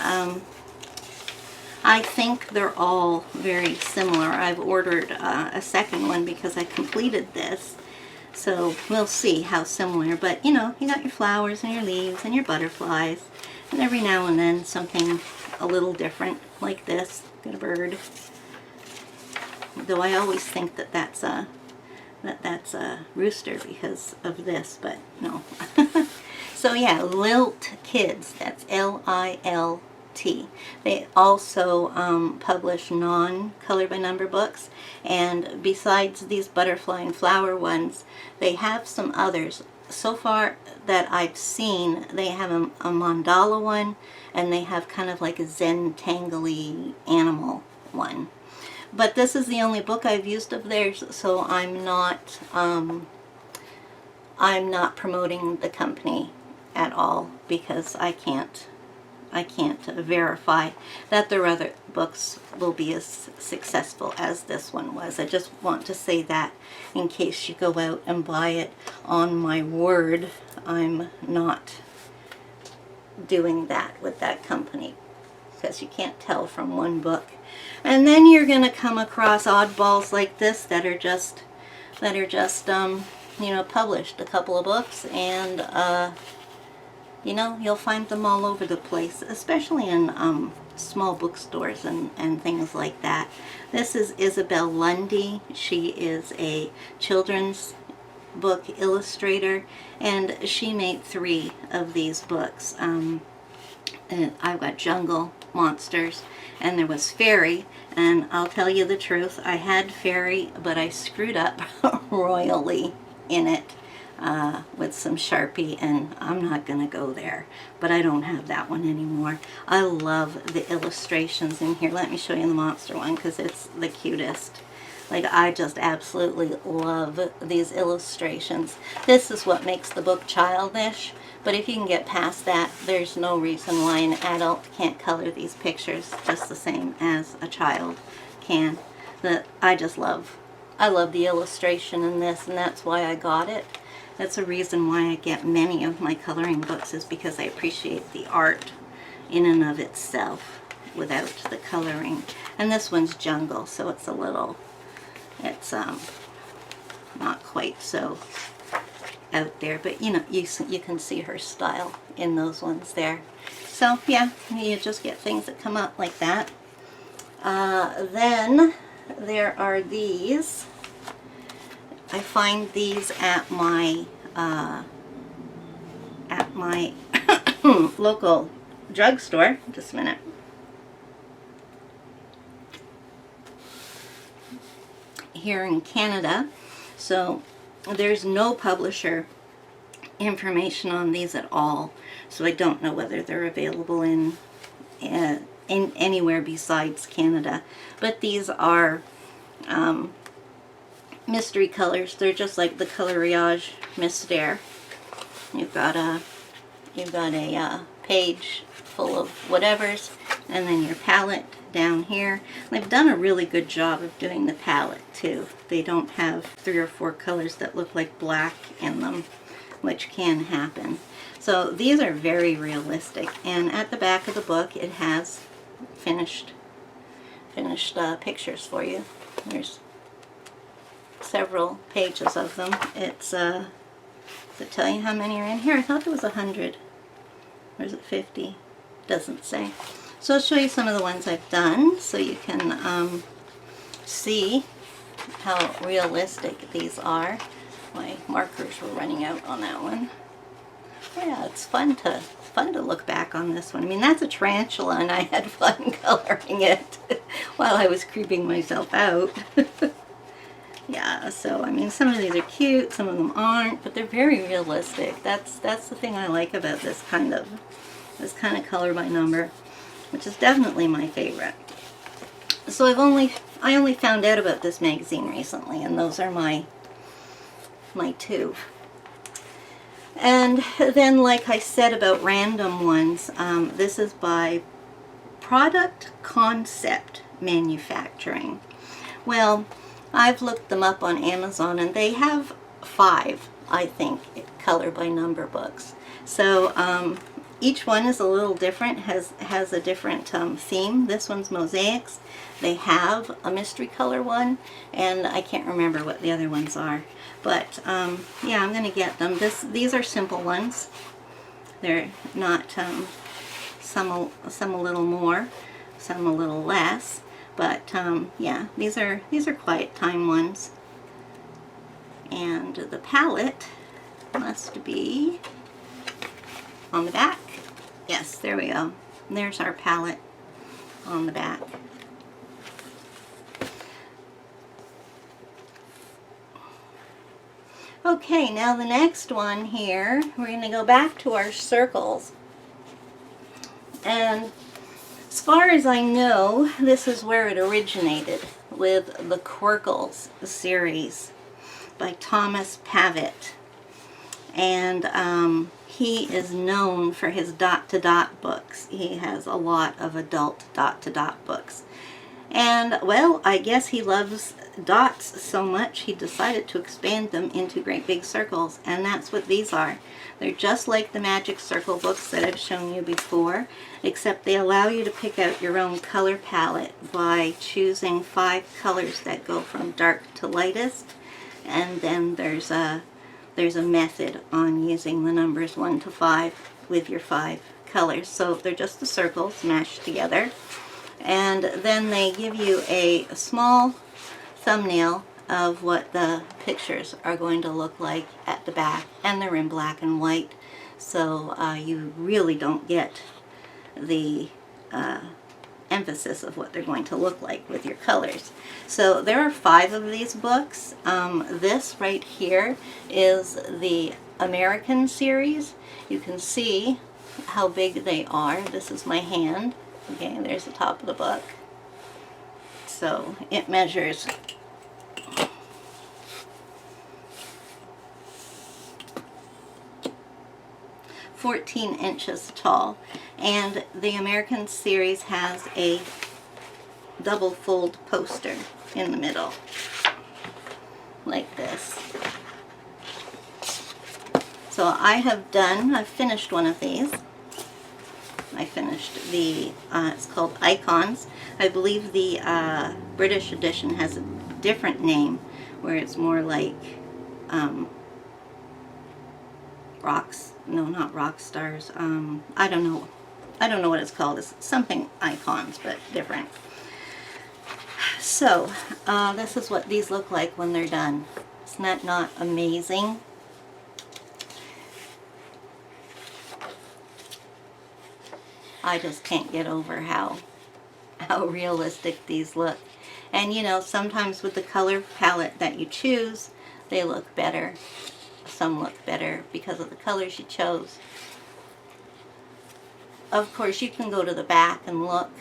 [SPEAKER 1] I think they're all very similar. I've ordered a second one because I completed this. So we'll see how similar. But you know, you got your flowers and your leaves and your butterflies. And every now and then something a little different like this. Got a bird. Though I always think that that's a rooster because of this, but no. So yeah, Lilt Kids, that's L-I-L-T. They also publish non-color by number books, and besides these butterfly and flower ones, they have some others. So far that I've seen, they have a mandala one, and they have kind of like a Zen tangly animal one. But this is the only book I've used of theirs, so I'm not promoting the company at all, because I can't verify that their other books will be as successful as this one was. I just want to say that in case you go out and buy it. On my word, I'm not doing that with that company, because you can't tell from one book. And then you're going to come across oddballs like this that are just you know, published a couple of books, and you know, you'll find them all over the place, especially in small bookstores and things like that. This is Isabelle Lundy. She is a children's book illustrator, and she made 3 of these books. And I've got Jungle, Monsters, and there was Fairy. And I'll tell you the truth, I had Fairy, but I screwed up royally in it with some Sharpie, and I'm not going to go there. But I don't have that one anymore. I love the illustrations in here. Let me show you the monster one, because it's the cutest. Like, I just absolutely love these illustrations. This is what makes the book childish, but if you can get past that, there's no reason why an adult can't color these pictures just the same as a child can. I love the illustration in this, and that's why I got it. That's a reason why I get many of my coloring books, is because I appreciate the art in and of itself without the coloring. And this one's Jungle, so it's a little, it's not quite so out there, but you know, you can see her style in those ones there. So yeah, you just get things that come up like that. Then there are these. I find these at my local drugstore. Just a minute. Here in Canada. So there's no publisher information on these at all. So I don't know whether they're available in anywhere besides Canada. But these are mystery colors. They're just like the Coloriage Mystère. You've got a page full of whatevers, and then your palette down here. They've done a really good job of doing the palette too. They don't have 3 or 4 colors that look like black in them, which can happen. So these are very realistic, and at the back of the book it has finished pictures for you. There's several pages of them. It's does it tell you how many are in here? I thought there was 100. Or is it 50? Doesn't say. So I'll show you some of the ones I've done so you can see how realistic these are. My markers were running out on that one. Yeah, it's fun to look back on this one. I mean, that's a tarantula, and I had fun coloring it while I was creeping myself out. Yeah, so I mean, some of these are cute, some of them aren't, but they're very realistic. That's the thing I like about this kind of color by number, which is definitely my favorite. So I only found out about this magazine recently, and those are my two. And then, like I said about random ones, this is by Product Concept Manufacturing. Well, I've looked them up on Amazon, and they have 5, I think, color by number books. So each one is a little different, has a different theme. This one's mosaics. They have a mystery color one, and I can't remember what the other ones are. But yeah, I'm going to get them. These are simple ones. They're not some a little more, some a little less. But yeah, these are quiet time ones. And the palette must be on the back. Yes, there we go. There's our palette on the back. Okay, now the next one here, we're going to go back to our circles. And as far as I know, this is where it originated, with the Quirkles series by Thomas Pavitte. And he is known for his dot-to-dot books. He has a lot of adult dot-to-dot books. And, well, I guess he loves dots so much he decided to expand them into great big circles, and that's what these are. They're just like the Magic Circle books that I've shown you before, except they allow you to pick out your own color palette by choosing 5 colors that go from dark to lightest, and then there's a method on using the numbers 1 to 5 with your 5 colors. So they're just the circles mashed together. And then they give you a small thumbnail of what the pictures are going to look like at the back, and they're in black and white, so you really don't get the emphasis of what they're going to look like with your colors. So there are 5 of these books. This right here is the American series. You can see how big they are. This is my hand. Okay, there's the top of the book. So it measures 14 inches tall. And the American series has a double fold poster in the middle, like this. So I've finished one of these. I finished the, it's called Icons. I believe the British edition has a different name, where it's more like not rock stars. I don't know what it's called. It's something icons, but different. So this is what these look like when they're done. Isn't that not amazing? I just can't get over how realistic these look. And you know, sometimes with the color palette that you choose, they look better. Some look better because of the colors you chose. Of course, you can go to the back and look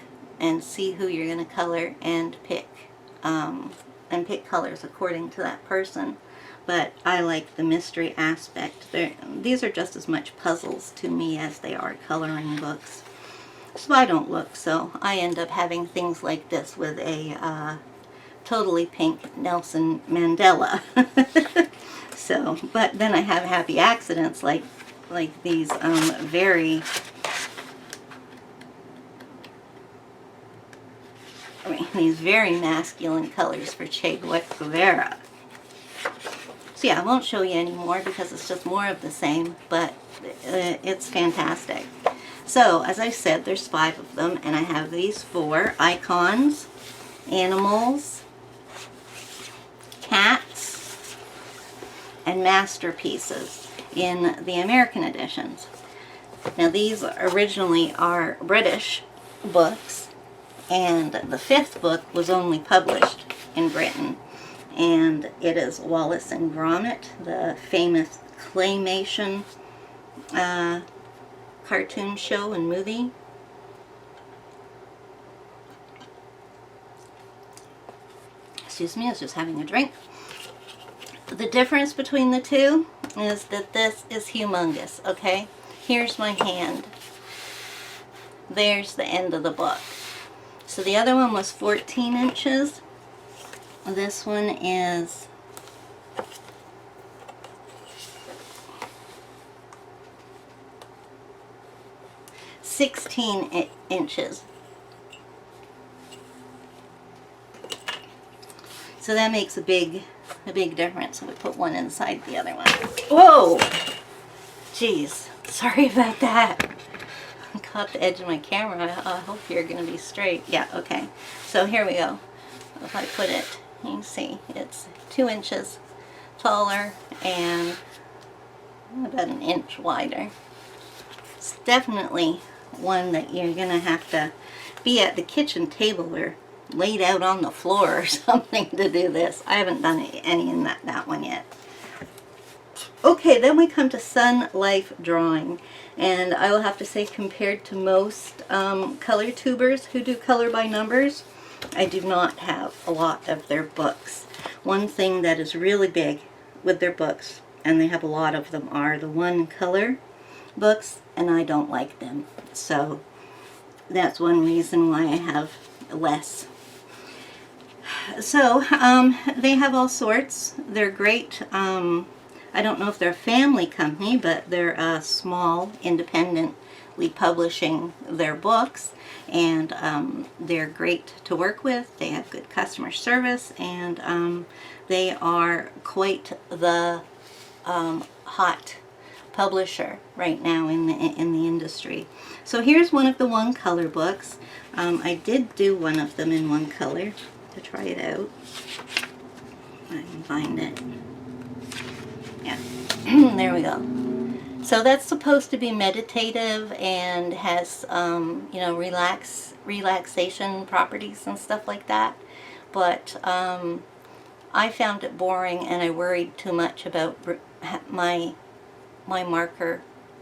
[SPEAKER 1] and see who you're going to color and pick colors according to that person. But I like the mystery aspect. These are just as much puzzles to me as they are coloring books. So I don't look, so I end up having things like this with a totally pink Nelson Mandela. So, but then I have happy accidents like these these very masculine colors for Che Guevara. So yeah, I won't show you anymore because it's just more of the same, but it's fantastic. So, as I said, there's 5 of them, and I have these 4: icons, animals, cats, and Masterpieces in the American editions. Now these originally are British books, and the 5th book was only published in Britain, and it is Wallace and Gromit, the famous claymation cartoon show and movie. Excuse me, I was just having a drink. The difference between the two is that this is humongous, okay? Here's my hand. There's the end of the book. So the other one was 14 inches. This one is 16 inches. So that makes a big difference. So we put one inside the other one. Whoa! Jeez, sorry about that. I caught the edge of my camera. I hope you're going to be straight. Yeah, okay. So here we go. If I put it, you can see it's 2 inches taller and about an inch wider. It's definitely one that you're going to have to be at the kitchen table or laid out on the floor or something to do this. I haven't done any in that one yet. Okay, then we come to Sun Life Drawing, and I will have to say, compared to most color tubers who do color by numbers, I do not have a lot of their books. One thing that is really big with their books, and they have a lot of them, are the one color books, and I don't like them. So that's one reason why I have less. So they have all sorts. They're great. I don't know if they're a family company, but they're small, independently publishing their books, and they're great to work with. They have good customer service, and they are quite the hot publisher right now in the industry. So here's one of the one color books. I did do one of them in one color to try it out. I can find it. Yeah, there we go. So that's supposed to be meditative and has you know, relaxation properties and stuff like that. But I found it boring, and I worried too much about my marker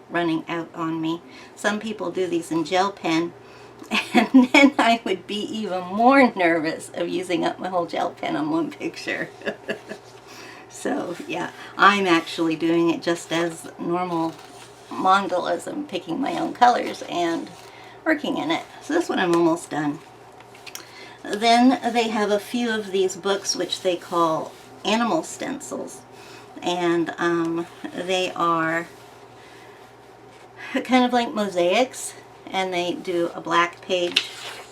[SPEAKER 1] running out on me. Some people do these in gel pen, and then I would be even more nervous of using up my whole gel pen on one picture. So yeah, I'm actually doing it just as normal mandalas. I'm picking my own colors and working in it. So this one I'm almost done. Then they have a few of these books which they call animal stencils, and they are kind of like mosaics, and they do a black page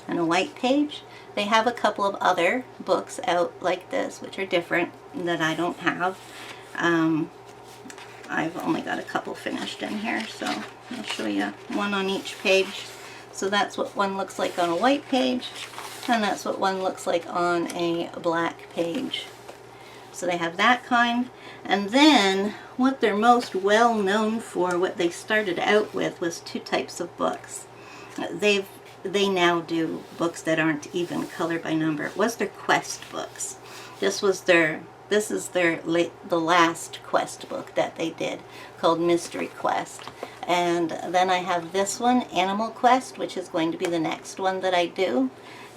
[SPEAKER 1] and a white page. They have a couple of other books out like this which are different that I don't have. I've only got a couple finished in here, so I'll show you one on each page. So that's what one looks like on a white page, and that's what one looks like on a black page. So they have that kind. And then what they're most well known for, what they started out with, was two types of books. They now do books that aren't even color by number. It was their quest books. This is the last quest book that they did, called Mystery Quest. And then I have this one, Animal Quest, which is going to be the next one that I do.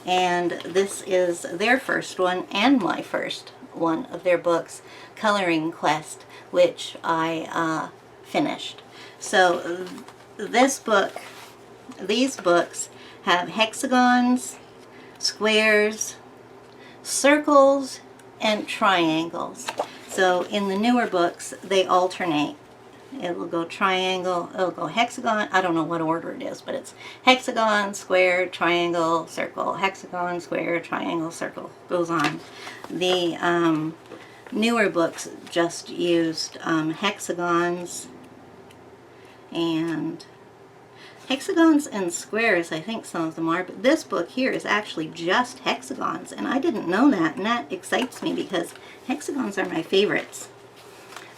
[SPEAKER 1] And this is their first one and my first one of their books, Coloring Quest, which I finished. So this book, these books have hexagons, squares, circles, and triangles. So in the newer books, they alternate. It will go triangle, it'll go hexagon, I don't know what order it is, but it's hexagon, square, triangle, circle, hexagon, square, triangle, circle, goes on. The newer books just used hexagons and squares, I think some of them are, but this book here is actually just hexagons, and I didn't know that, and that excites me because hexagons are my favorites.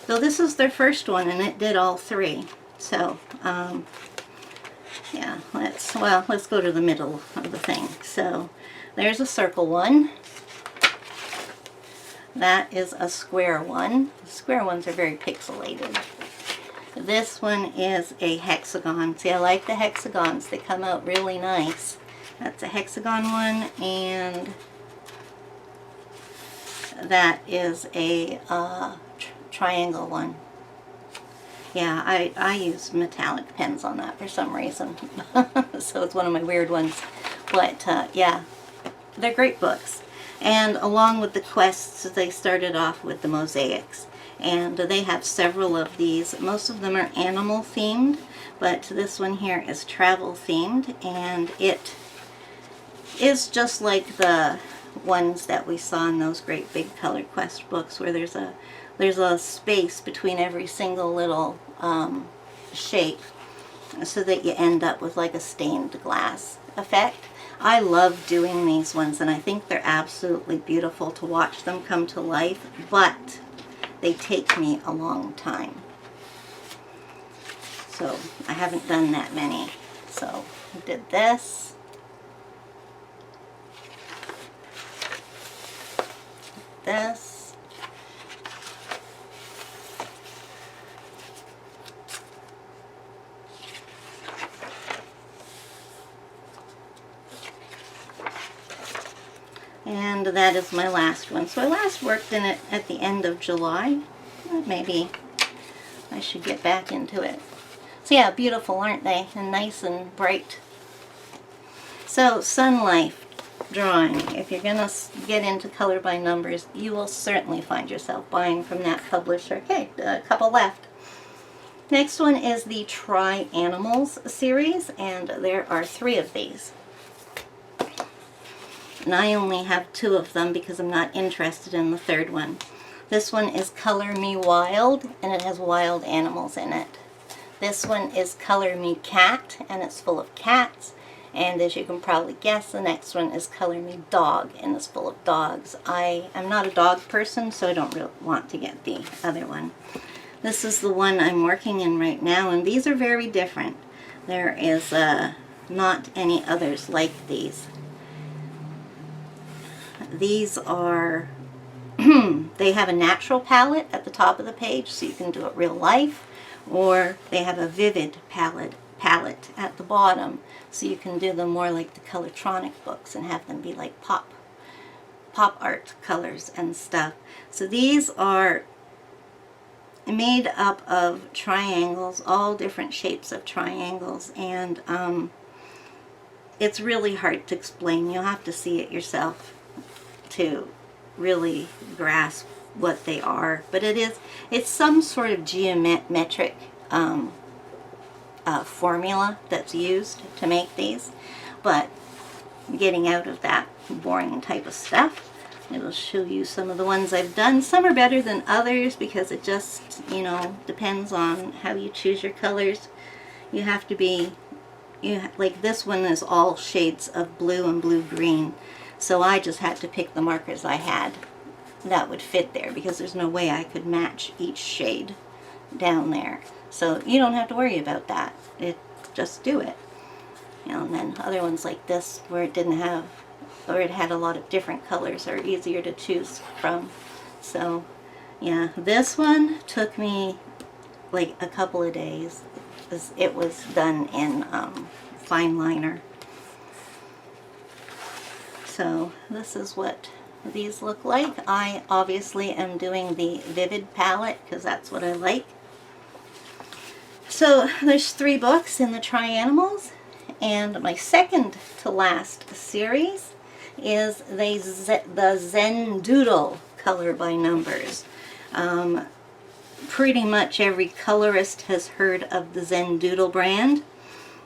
[SPEAKER 1] So this is their first one, and it did all three. So, yeah, let's go to the middle of the thing. So, there's a circle one. That is a square one. The square ones are very pixelated. This one is a hexagon. See, I like the hexagons. They come out really nice. That's a hexagon one, and that is a triangle one. Yeah, I use metallic pens on that for some reason. So it's one of my weird ones. But yeah, they're great books. And along with the quests, they started off with the mosaics. And they have several of these. Most of them are animal themed, but this one here is travel themed, and it is just like the ones that we saw in those great big Color Quest books, where there's a space between every single little shape, so that you end up with like a stained glass effect. I love doing these ones, and I think they're absolutely beautiful to watch them come to life, but they take me a long time. So I haven't done that many. So I did this. This. And that is my last one. So I last worked in it at the end of July. Maybe I should get back into it. So yeah, beautiful, aren't they? And nice and bright. So Sun Life drawing. If you're going to get into color by numbers, you will certainly find yourself buying from that publisher. Okay, a couple left. Next one is the Try Animals series, and there are 3 of these. And I only have 2 of them because I'm not interested in the third one. This one is Color Me Wild, and it has wild animals in it. This one is Color Me Cat, and it's full of cats. And as you can probably guess, the next one is Color Me Dog, and it's full of dogs. I am not a dog person, so I don't really want to get the other one. This is the one I'm working in right now, and these are very different. There is not any others like these. These are, they have a natural palette at the top of the page, so you can do it real life, or they have a vivid palette at the bottom, so you can do them more like the Coloritronic books and have them be like pop art colors and stuff. So these are made up of triangles, all different shapes of triangles, and it's really hard to explain. You'll have to see it yourself to really grasp what they are, but it's some sort of geometric formula that's used to make these. But getting out of that boring type of stuff, I will show you some of the ones I've done. Some are better than others because it just, you know, depends on how you choose your colors. You have to be, like this one is all shades of blue and blue-green. So I just had to pick the markers I had that would fit there, because there's no way I could match each shade down there. So you don't have to worry about that. Just do it. You know, and then other ones like this where it didn't have, or it had a lot of different colors, are easier to choose from. So yeah, this one took me like a couple of days. It was done in fine liner. So this is what these look like. I obviously am doing the vivid palette because that's what I like. So there's 3 books in the Try Animals, and my second to last series is the Zen Doodle color by numbers. Pretty much every colorist has heard of the Zen Doodle brand.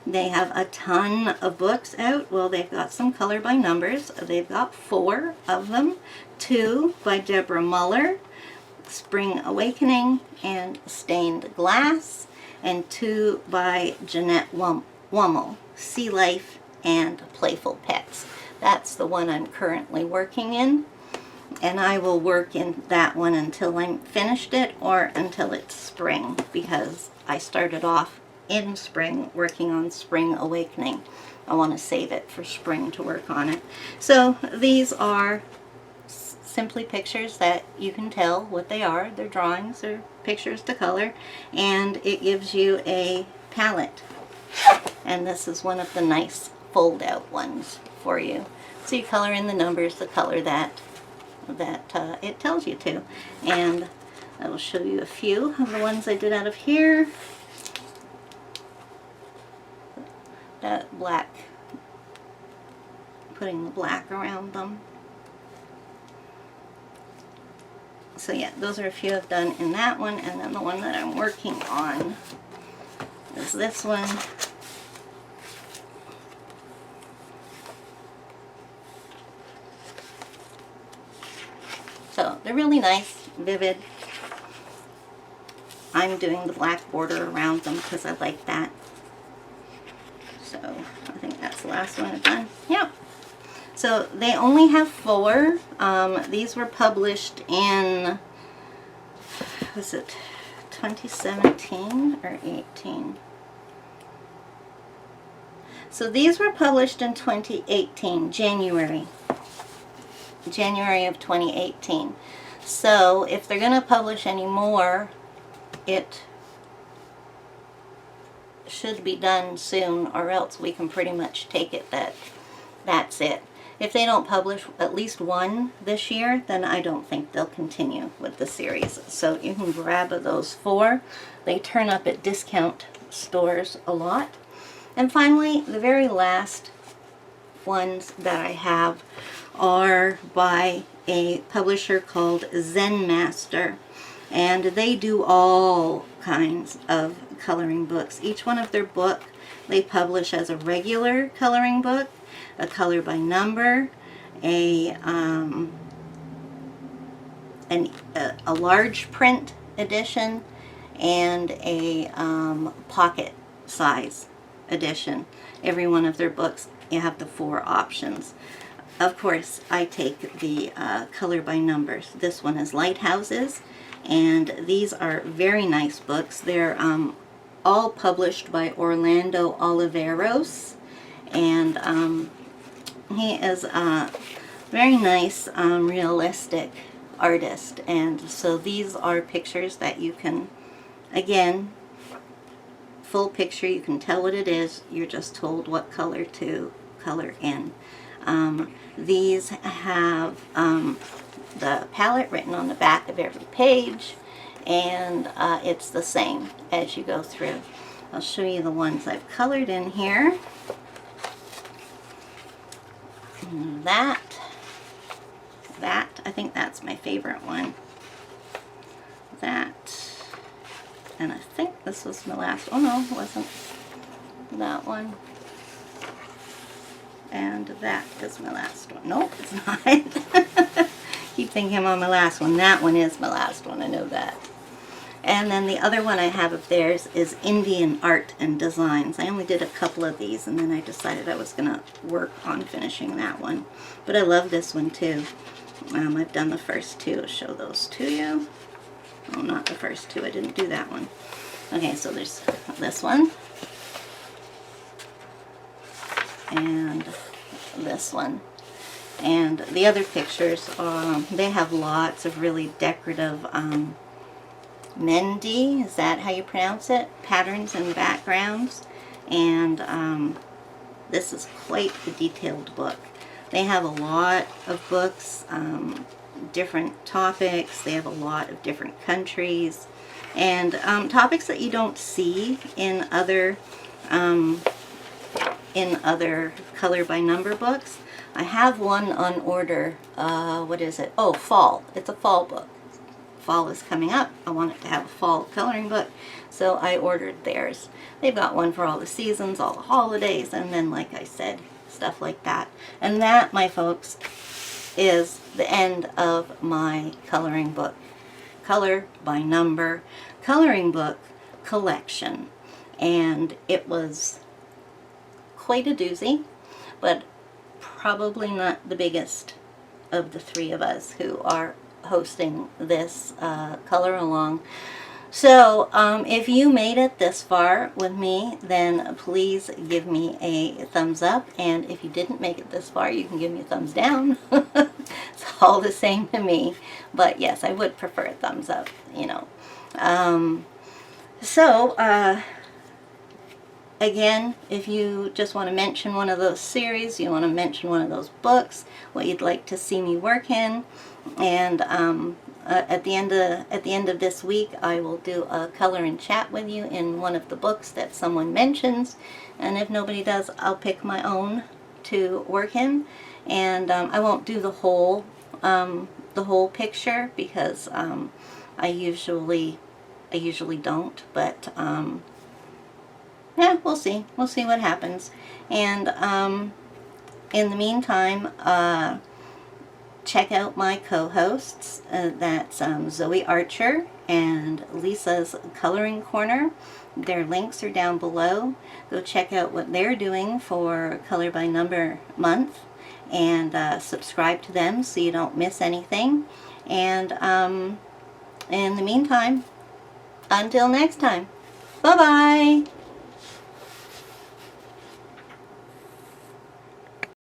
[SPEAKER 1] They have a ton of books out. Well, they've got some color by numbers. They've got 4 of them. 2 by Deborah Muller, Spring Awakening and Stained Glass, and 2 by Jeanette Wummel, Sea Life and Playful Pets. That's the one I'm currently working in. And I will work in that one until I'm finished it or until it's spring, because I started off in spring working on Spring Awakening. I want to save it for spring to work on it. So these are simply pictures that you can tell what they are. They're drawings or pictures to color, and it gives you a palette. And this is one of the nice fold-out ones for you. So you color in the numbers, the color that it tells you to. And I will show you a few of the ones I did out of here. That black, putting the black around them. So yeah, those are a few I've done in that one, and then the one that I'm working on is this one. So they're really nice, vivid. I'm doing the black border around them because I like that. So I think that's the last one I've done. Yep. So they only have 4. These were published in, was it 2017 or 18? So these were published in 2018, January of 2018. So if they're going to publish any more, it should be done soon, or else we can pretty much take it that that's it. If they don't publish at least one this year, then I don't think they'll continue with the series. So you can grab those 4. They turn up at discount stores a lot. And finally, the very last ones that I have are by a publisher called Zen Master. And they do all kinds of coloring books. Each one of their book they publish as a regular coloring book, a color by number, a large print edition, and a pocket size edition. Every one of their books, you have the 4 options. Of course, I take the color by numbers. This one is Lighthouses, and these are very nice books. They're all published by Orlando Oliveros, and he is a very nice, realistic artist. And so these are pictures that you can, again, full picture, you can tell what it is, you're just told what color to color in. These have the palette written on the back of every page, and it's the same as you go through. I'll show you the ones I've colored in here. That, I think that's my favorite one. That, and I think this was my last, oh no, it wasn't. That one. And that is my last one. Nope, it's not. Keep thinking I'm on my last one. That one is my last one, I know that. And then the other one I have of theirs is Indian Art and Designs. I only did a couple of these, and then I decided I was going to work on finishing that one. But I love this one too. I've done the first 2. I'll show those to you. Oh, not the first 2. I didn't do that one. Okay, so there's this one. And this one. And the other pictures, they have lots of really decorative Mendi, is that how you pronounce it? Patterns and backgrounds. And this is quite a detailed book. They have a lot of books, different topics. They have a lot of different countries, and topics that you don't see in other color by number books. I have one on order. What is it? Oh, fall. It's a fall book. Fall is coming up. I wanted to have a fall coloring book, so I ordered theirs. They've got one for all the seasons, all the holidays, and then, like I said, stuff like that. And that, my folks, is the end of my coloring book, color by number coloring book collection. And it was quite a doozy, but probably not the biggest of the three of us who are hosting this color along. So if you made it this far with me, then please give me a thumbs up, and if you didn't make it this far, you can give me a thumbs down. It's all the same to me, but yes, I would prefer a thumbs up, you know. Again, if you just want to mention one of those series, you want to mention one of those books, what you'd like to see me work in, and at the end of this week, I will do a color and chat with you in one of the books that someone mentions, and if nobody does, I'll pick my own to work in, and I won't do the whole picture because I usually don't, but yeah, we'll see. We'll see what happens. And in the meantime, check out my co-hosts. That's Zoe Archer and Lisa's Coloring Corner. Their links are down below. Go check out what they're doing for Color by Number month, and subscribe to them so you don't miss anything. And in the meantime, until next time, bye-bye.